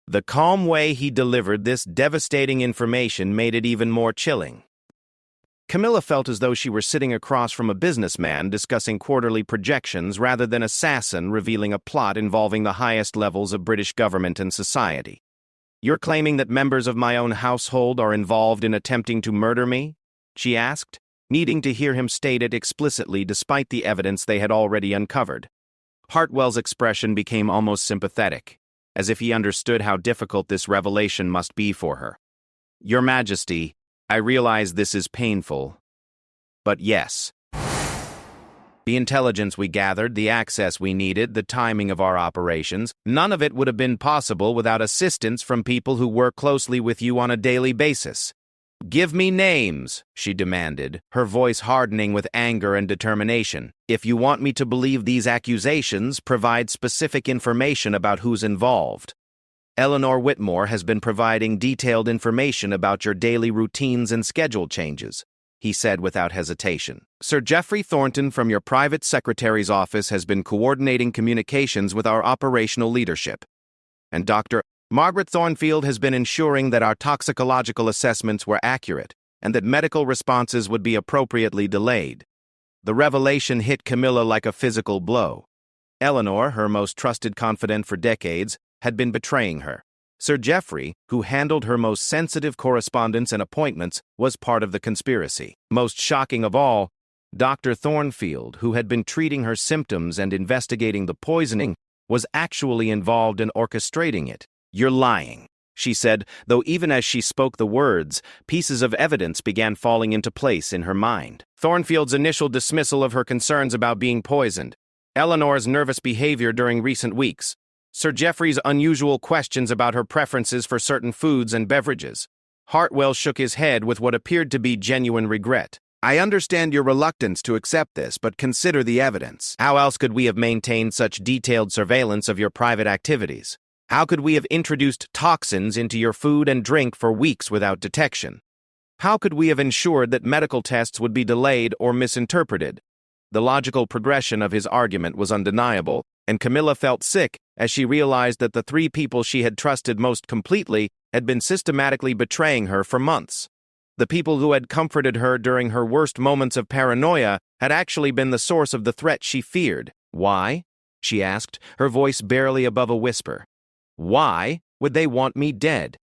The calm way he delivered this devastating information made it even more chilling. Camilla felt as though she were sitting across from a businessman discussing quarterly projections rather than an assassin revealing a plot involving the highest levels of British government and society. You're claiming that members of my own household are involved in attempting to murder me? She asked, needing to hear him state it explicitly despite the evidence they had already uncovered. Hartwell's expression became almost sympathetic, as if he understood how difficult this revelation must be for her. Your Majesty, I realize this is painful, but yes. The intelligence we gathered, the access we needed, the timing of our operations, none of it would have been possible without assistance from people who work closely with you on a daily basis. Give me names, she demanded, her voice hardening with anger and determination. If you want me to believe these accusations, provide specific information about who's involved. Eleanor Whitmore has been providing detailed information about your daily routines and schedule changes, he said without hesitation. Sir Geoffrey Thornton from your private secretary's office has been coordinating communications with our operational leadership. And Dr. Margaret Thornfield has been ensuring that our toxicological assessments were accurate and that medical responses would be appropriately delayed. The revelation hit Camilla like a physical blow. Eleanor, her most trusted confidant for decades, had been betraying her. Sir Geoffrey, who handled her most sensitive correspondence and appointments, was part of the conspiracy. Most shocking of all, Dr. Thornfield, who had been treating her symptoms and investigating the poisoning, was actually involved in orchestrating it. You're lying, she said, though even as she spoke the words, pieces of evidence began falling into place in her mind. Thornfield's initial dismissal of her concerns about being poisoned, Eleanor's nervous behavior during recent weeks, Sir Geoffrey's unusual questions about her preferences for certain foods and beverages. Hartwell shook his head with what appeared to be genuine regret. I understand your reluctance to accept this, but consider the evidence. How else could we have maintained such detailed surveillance of your private activities? How could we have introduced toxins into your food and drink for weeks without detection? How could we have ensured that medical tests would be delayed or misinterpreted? The logical progression of his argument was undeniable, and Camilla felt sick as she realized that the three people she had trusted most completely had been systematically betraying her for months. The people who had comforted her during her worst moments of paranoia had actually been the source of the threat she feared. Why? She asked, her voice barely above a whisper. Why would they want me dead?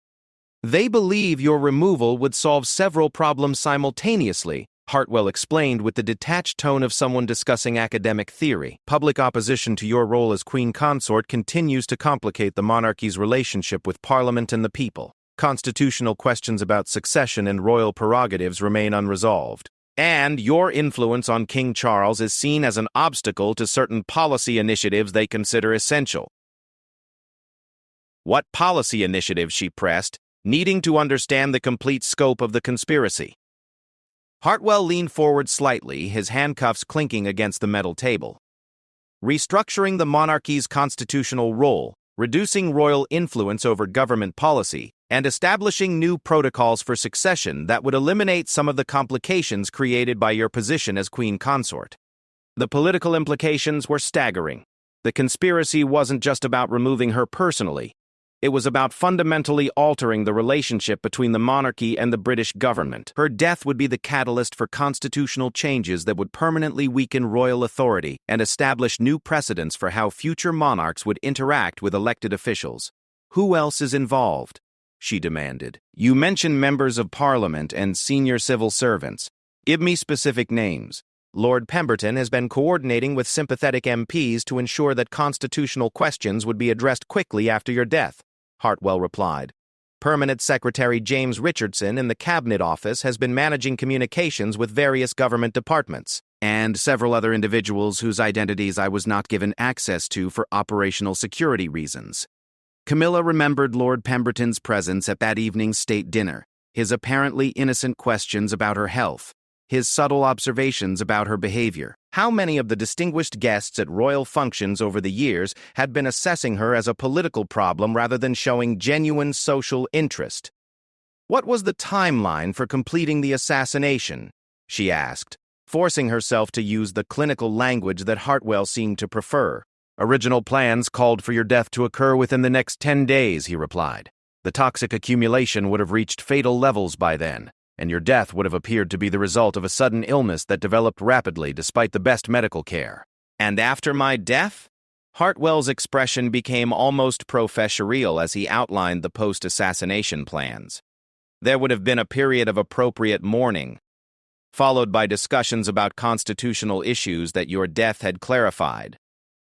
They believe your removal would solve several problems simultaneously, Hartwell explained with the detached tone of someone discussing academic theory. Public opposition to your role as queen consort continues to complicate the monarchy's relationship with Parliament and the people. Constitutional questions about succession and royal prerogatives remain unresolved. And your influence on King Charles is seen as an obstacle to certain policy initiatives they consider essential. What policy initiatives? She pressed, needing to understand the complete scope of the conspiracy. Hartwell leaned forward slightly, his handcuffs clinking against the metal table. Restructuring the monarchy's constitutional role, reducing royal influence over government policy, and establishing new protocols for succession that would eliminate some of the complications created by your position as queen consort. The political implications were staggering. The conspiracy wasn't just about removing her personally. It was about fundamentally altering the relationship between the monarchy and the British government. Her death would be the catalyst for constitutional changes that would permanently weaken royal authority and establish new precedents for how future monarchs would interact with elected officials. Who else is involved? She demanded. You mentioned members of Parliament and senior civil servants. Give me specific names. Lord Pemberton has been coordinating with sympathetic MPs to ensure that constitutional questions would be addressed quickly after your death, Hartwell replied. Permanent Secretary James Richardson in the Cabinet Office has been managing communications with various government departments, and several other individuals whose identities I was not given access to for operational security reasons. Camilla remembered Lord Pemberton's presence at that evening's state dinner, his apparently innocent questions about her health, his subtle observations about her behavior. How many of the distinguished guests at royal functions over the years had been assessing her as a political problem rather than showing genuine social interest? What was the timeline for completing the assassination? She asked, forcing herself to use the clinical language that Hartwell seemed to prefer. Original plans called for your death to occur within the next 10 days, he replied. The toxic accumulation would have reached fatal levels by then, and your death would have appeared to be the result of a sudden illness that developed rapidly despite the best medical care. And after my death? Hartwell's expression became almost professorial as he outlined the post-assassination plans. There would have been a period of appropriate mourning, followed by discussions about constitutional issues that your death had clarified.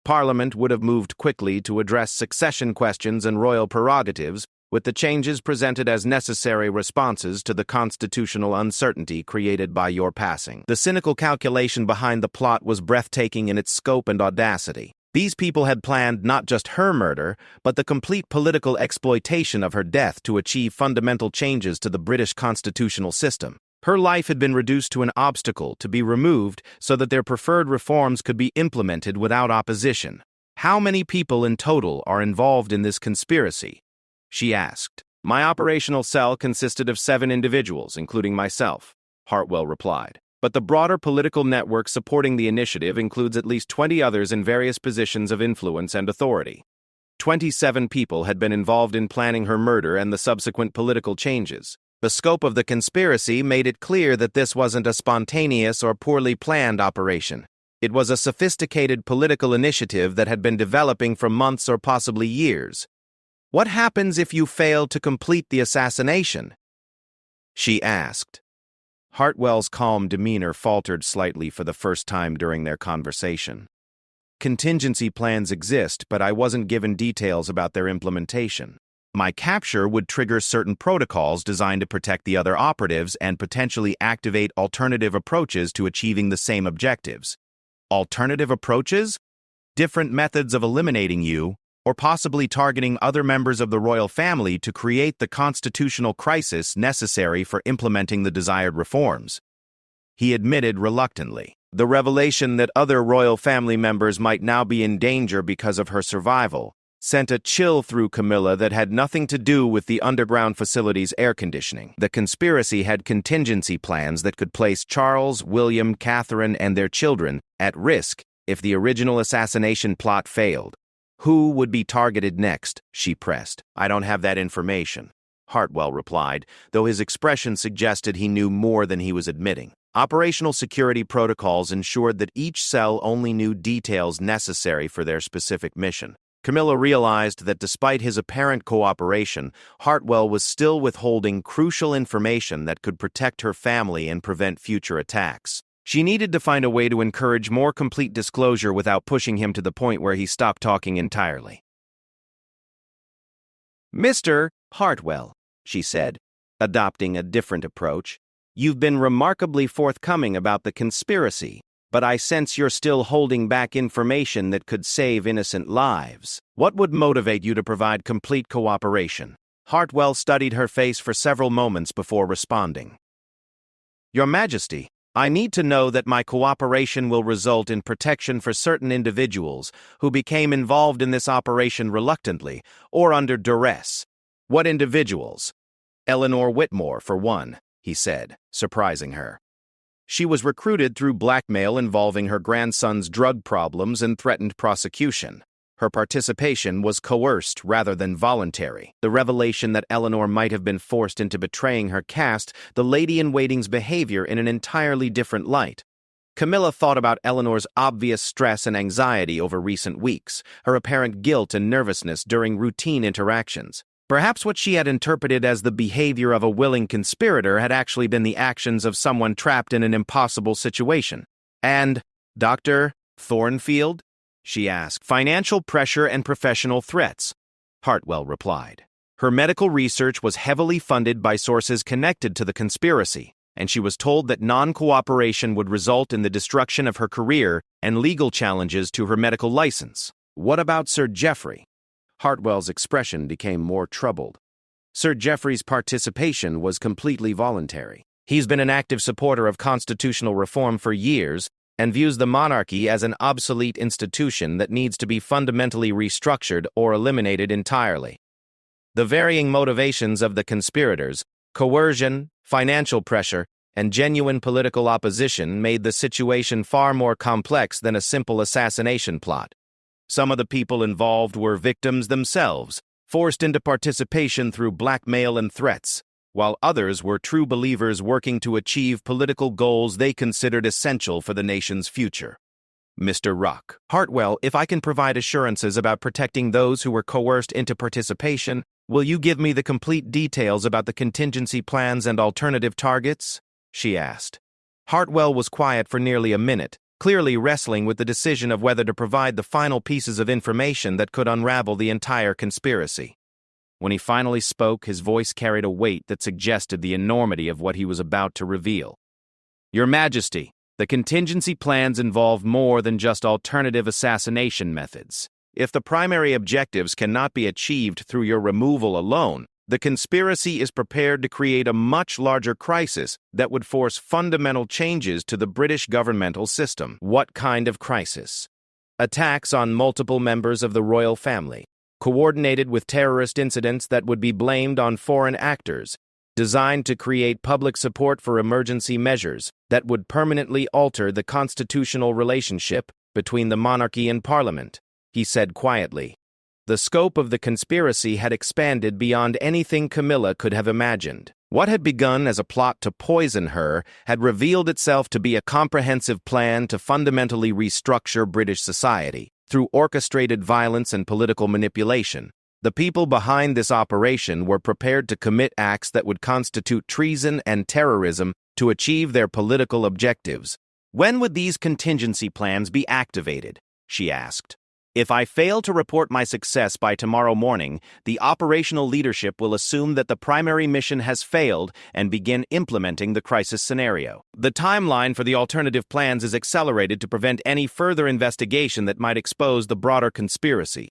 Parliament would have moved quickly to address succession questions and royal prerogatives, with the changes presented as necessary responses to the constitutional uncertainty created by your passing. The cynical calculation behind the plot was breathtaking in its scope and audacity. These people had planned not just her murder, but the complete political exploitation of her death to achieve fundamental changes to the British constitutional system. Her life had been reduced to an obstacle to be removed so that their preferred reforms could be implemented without opposition. How many people in total are involved in this conspiracy? She asked. My operational cell consisted of 7 individuals, including myself, Hartwell replied. But the broader political network supporting the initiative includes at least 20 others in various positions of influence and authority. 27 people had been involved in planning her murder and the subsequent political changes. The scope of the conspiracy made it clear that this wasn't a spontaneous or poorly planned operation. It was a sophisticated political initiative that had been developing for months or possibly years. What happens if you fail to complete the assassination? She asked. Hartwell's calm demeanor faltered slightly for the first time during their conversation. Contingency plans exist, but I wasn't given details about their implementation. My capture would trigger certain protocols designed to protect the other operatives and potentially activate alternative approaches to achieving the same objectives. Alternative approaches? Different methods of eliminating you, or possibly targeting other members of the royal family to create the constitutional crisis necessary for implementing the desired reforms. He admitted reluctantly. The revelation that other royal family members might now be in danger because of her survival sent a chill through Camilla that had nothing to do with the underground facility's air conditioning. The conspiracy had contingency plans that could place Charles, William, Catherine, and their children at risk if the original assassination plot failed. Who would be targeted next? She pressed. I don't have that information, Hartwell replied, though his expression suggested he knew more than he was admitting. Operational security protocols ensured that each cell only knew details necessary for their specific mission. Camilla realized that despite his apparent cooperation, Hartwell was still withholding crucial information that could protect her family and prevent future attacks. She needed to find a way to encourage more complete disclosure without pushing him to the point where he stopped talking entirely. Mr. Hartwell, she said, adopting a different approach, you've been remarkably forthcoming about the conspiracy, but I sense you're still holding back information that could save innocent lives. What would motivate you to provide complete cooperation? Hartwell studied her face for several moments before responding. Your Majesty, I need to know that my cooperation will result in protection for certain individuals who became involved in this operation reluctantly or under duress. What individuals? Eleanor Whitmore, for one, he said, surprising her. She was recruited through blackmail involving her grandson's drug problems and threatened prosecution. Her participation was coerced rather than voluntary. The revelation that Eleanor might have been forced into betraying her cast the lady-in-waiting's behavior in an entirely different light. Camilla thought about Eleanor's obvious stress and anxiety over recent weeks, her apparent guilt and nervousness during routine interactions. Perhaps what she had interpreted as the behavior of a willing conspirator had actually been the actions of someone trapped in an impossible situation. And, Dr. Thornfield? She asked. Financial pressure and professional threats, Hartwell replied. Her medical research was heavily funded by sources connected to the conspiracy, and she was told that non-cooperation would result in the destruction of her career and legal challenges to her medical license. What about Sir Geoffrey? Hartwell's expression became more troubled. Sir Geoffrey's participation was completely voluntary. He's been an active supporter of constitutional reform for years and views the monarchy as an obsolete institution that needs to be fundamentally restructured or eliminated entirely. The varying motivations of the conspirators, coercion, financial pressure, and genuine political opposition made the situation far more complex than a simple assassination plot. Some of the people involved were victims themselves, forced into participation through blackmail and threats, while others were true believers working to achieve political goals they considered essential for the nation's future. Mr. Rock. Hartwell, if I can provide assurances about protecting those who were coerced into participation, will you give me the complete details about the contingency plans and alternative targets? She asked. Hartwell was quiet for nearly a minute, clearly wrestling with the decision of whether to provide the final pieces of information that could unravel the entire conspiracy. When he finally spoke, his voice carried a weight that suggested the enormity of what he was about to reveal. Your Majesty, the contingency plans involve more than just alternative assassination methods. If the primary objectives cannot be achieved through your removal alone, the conspiracy is prepared to create a much larger crisis that would force fundamental changes to the British governmental system. What kind of crisis? Attacks on multiple members of the royal family, coordinated with terrorist incidents that would be blamed on foreign actors, designed to create public support for emergency measures that would permanently alter the constitutional relationship between the monarchy and Parliament, he said quietly. The scope of the conspiracy had expanded beyond anything Camilla could have imagined. What had begun as a plot to poison her had revealed itself to be a comprehensive plan to fundamentally restructure British society. Through orchestrated violence and political manipulation, the people behind this operation were prepared to commit acts that would constitute treason and terrorism to achieve their political objectives. When would these contingency plans be activated? She asked. If I fail to report my success by tomorrow morning, the operational leadership will assume that the primary mission has failed and begin implementing the crisis scenario. The timeline for the alternative plans is accelerated to prevent any further investigation that might expose the broader conspiracy.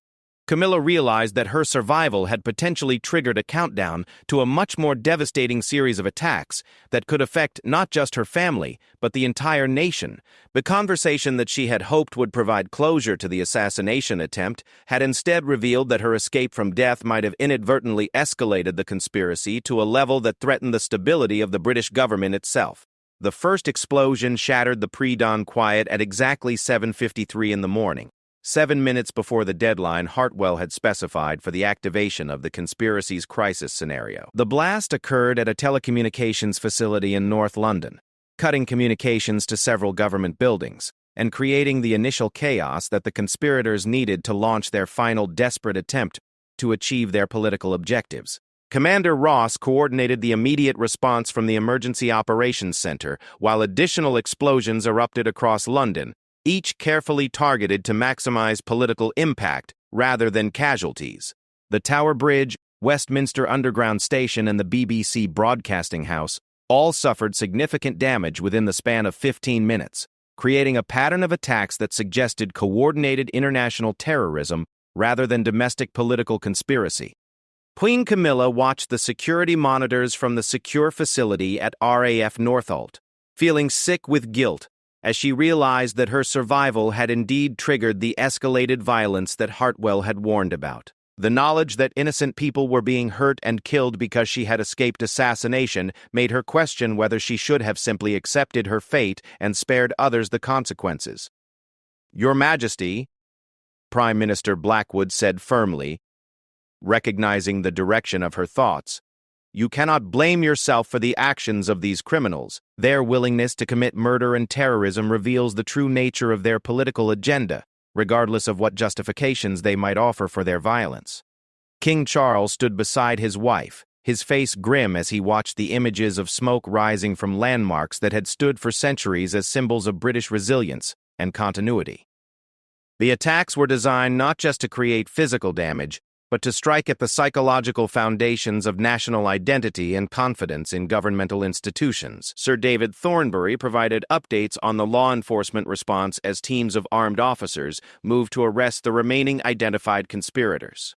Camilla realized that her survival had potentially triggered a countdown to a much more devastating series of attacks that could affect not just her family, but the entire nation. The conversation that she had hoped would provide closure to the assassination attempt had instead revealed that her escape from death might have inadvertently escalated the conspiracy to a level that threatened the stability of the British government itself. The first explosion shattered the pre-dawn quiet at exactly 7:53 in the morning. 7 minutes before the deadline Hartwell had specified for the activation of the conspiracy's crisis scenario. The blast occurred at a telecommunications facility in North London, cutting communications to several government buildings, and creating the initial chaos that the conspirators needed to launch their final desperate attempt to achieve their political objectives. Commander Ross coordinated the immediate response from the Emergency Operations Center, while additional explosions erupted across London, each carefully targeted to maximize political impact rather than casualties. The Tower Bridge, Westminster Underground Station, and the BBC Broadcasting House all suffered significant damage within the span of 15 minutes, creating a pattern of attacks that suggested coordinated international terrorism rather than domestic political conspiracy. Queen Camilla watched the security monitors from the secure facility at RAF Northolt, feeling sick with guilt as she realized that her survival had indeed triggered the escalated violence that Hartwell had warned about. The knowledge that innocent people were being hurt and killed because she had escaped assassination made her question whether she should have simply accepted her fate and spared others the consequences. "Your Majesty," Prime Minister Blackwood said firmly, recognizing the direction of her thoughts, "you cannot blame yourself for the actions of these criminals. Their willingness to commit murder and terrorism reveals the true nature of their political agenda, regardless of what justifications they might offer for their violence." King Charles stood beside his wife, his face grim as he watched the images of smoke rising from landmarks that had stood for centuries as symbols of British resilience and continuity. The attacks were designed not just to create physical damage, but to strike at the psychological foundations of national identity and confidence in governmental institutions. Sir David Thornbury provided updates on the law enforcement response as teams of armed officers moved to arrest the remaining identified conspirators.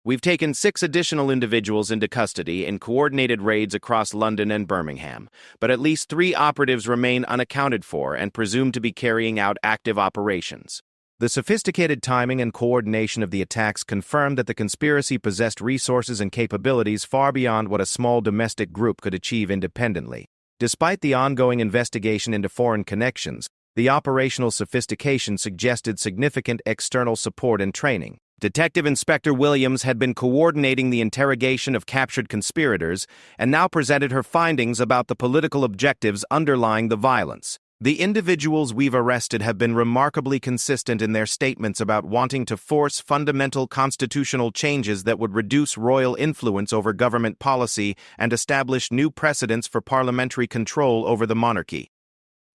"We've taken 6 additional individuals into custody in coordinated raids across London and Birmingham, but at least 3 operatives remain unaccounted for and presumed to be carrying out active operations." The sophisticated timing and coordination of the attacks confirmed that the conspiracy possessed resources and capabilities far beyond what a small domestic group could achieve independently. Despite the ongoing investigation into foreign connections, the operational sophistication suggested significant external support and training. Detective Inspector Williams had been coordinating the interrogation of captured conspirators and now presented her findings about the political objectives underlying the violence. "The individuals we've arrested have been remarkably consistent in their statements about wanting to force fundamental constitutional changes that would reduce royal influence over government policy and establish new precedents for parliamentary control over the monarchy."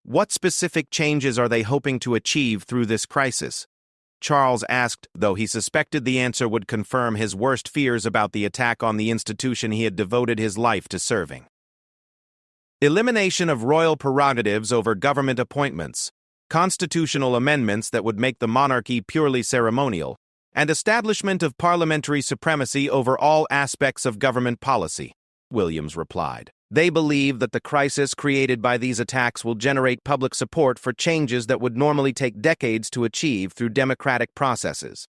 "What specific changes are they hoping to achieve through this crisis?" Charles asked, though he suspected the answer would confirm his worst fears about the attack on the institution he had devoted his life to serving. "Elimination of royal prerogatives over government appointments, constitutional amendments that would make the monarchy purely ceremonial, and establishment of parliamentary supremacy over all aspects of government policy," Williams replied. "They believe that the crisis created by these attacks will generate public support for changes that would normally take decades to achieve through democratic processes."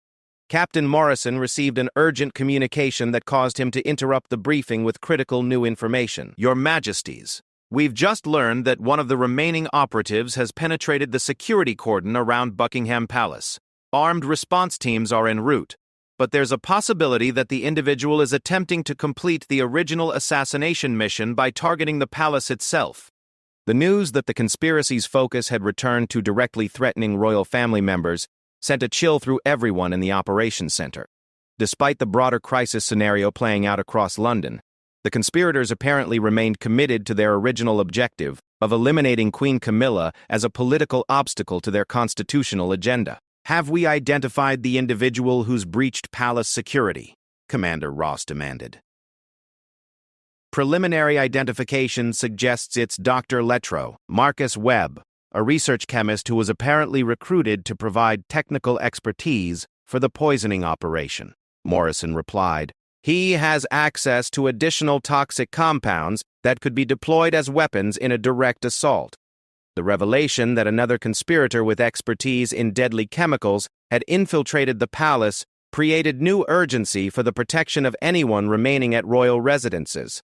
Captain Morrison received an urgent communication that caused him to interrupt the briefing with critical new information. "Your Majesties, we've just learned that one of the remaining operatives has penetrated the security cordon around Buckingham Palace. Armed response teams are en route, but there's a possibility that the individual is attempting to complete the original assassination mission by targeting the palace itself." The news that the conspiracy's focus had returned to directly threatening royal family members sent a chill through everyone in the operations center. Despite the broader crisis scenario playing out across London, the conspirators apparently remained committed to their original objective of eliminating Queen Camilla as a political obstacle to their constitutional agenda. "Have we identified the individual who's breached palace security?" Commander Ross demanded. "Preliminary identification suggests it's Dr. Letro, Marcus Webb, a research chemist who was apparently recruited to provide technical expertise for the poisoning operation, Morrison replied. He has access to additional toxic compounds that could be deployed as weapons in a direct assault. The revelation that another conspirator with expertise in deadly chemicals had infiltrated the palace created new urgency for the protection of anyone remaining at royal residences.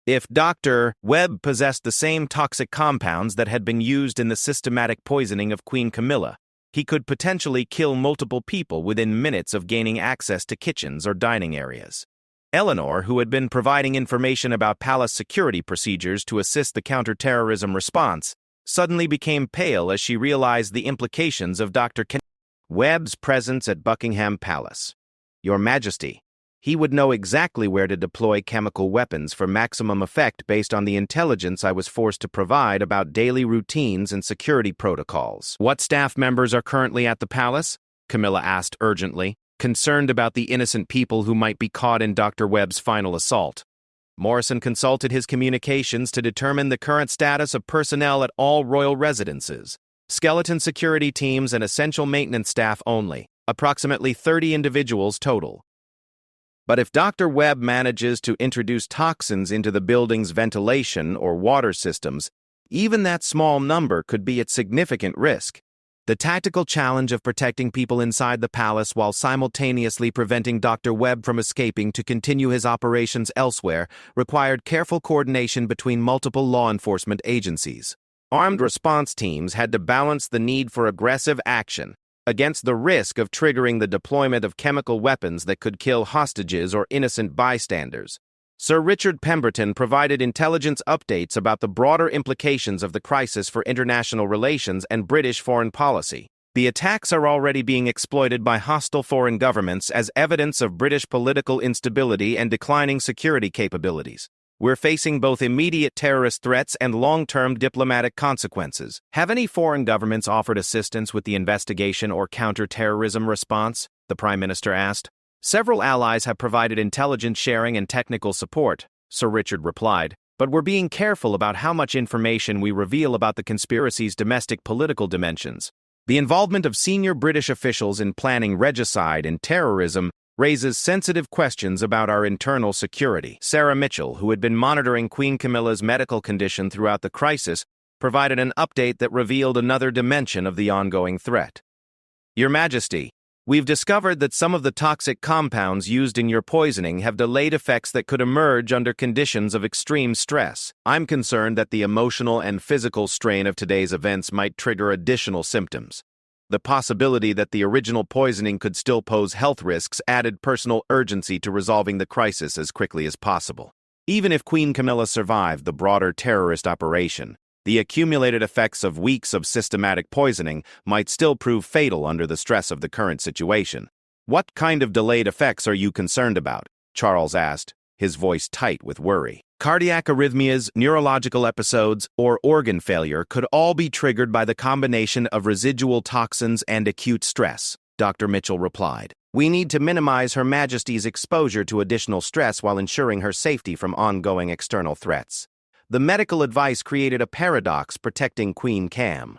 If Dr. Webb possessed the same toxic compounds that had been used in the systematic poisoning of Queen Camilla, he could potentially kill multiple people within minutes of gaining access to kitchens or dining areas. Eleanor, who had been providing information about palace security procedures to assist the counterterrorism response, suddenly became pale as she realized the implications of Dr. Webb's presence at Buckingham Palace. Your Majesty, he would know exactly where to deploy chemical weapons for maximum effect based on the intelligence I was forced to provide about daily routines and security protocols. What staff members are currently at the palace? Camilla asked urgently, concerned about the innocent people who might be caught in Dr. Webb's final assault. Morrison consulted his communications to determine the current status of personnel at all royal residences. Skeleton security teams and essential maintenance staff only, approximately 30 individuals total. But if Dr. Webb manages to introduce toxins into the building's ventilation or water systems, even that small number could be at significant risk. The tactical challenge of protecting people inside the palace while simultaneously preventing Dr. Webb from escaping to continue his operations elsewhere required careful coordination between multiple law enforcement agencies. Armed response teams had to balance the need for aggressive action against the risk of triggering the deployment of chemical weapons that could kill hostages or innocent bystanders. Sir Richard Pemberton provided intelligence updates about the broader implications of the crisis for international relations and British foreign policy. The attacks are already being exploited by hostile foreign governments as evidence of British political instability and declining security capabilities. We're facing both immediate terrorist threats and long-term diplomatic consequences. Have any foreign governments offered assistance with the investigation or counter-terrorism response? The Prime Minister asked. Several allies have provided intelligence sharing and technical support, Sir Richard replied, but we're being careful about how much information we reveal about the conspiracy's domestic political dimensions. The involvement of senior British officials in planning regicide and terrorism raises sensitive questions about our internal security. Sarah Mitchell, who had been monitoring Queen Camilla's medical condition throughout the crisis, provided an update that revealed another dimension of the ongoing threat. Your Majesty, we've discovered that some of the toxic compounds used in your poisoning have delayed effects that could emerge under conditions of extreme stress. I'm concerned that the emotional and physical strain of today's events might trigger additional symptoms. The possibility that the original poisoning could still pose health risks added personal urgency to resolving the crisis as quickly as possible. Even if Queen Camilla survived the broader terrorist operation, the accumulated effects of weeks of systematic poisoning might still prove fatal under the stress of the current situation. What kind of delayed effects are you concerned about? Charles asked, his voice tight with worry. Cardiac arrhythmias, neurological episodes, or organ failure could all be triggered by the combination of residual toxins and acute stress, Dr. Mitchell replied. We need to minimize Her Majesty's exposure to additional stress while ensuring her safety from ongoing external threats. The medical advice created a paradox protecting Queen Cam.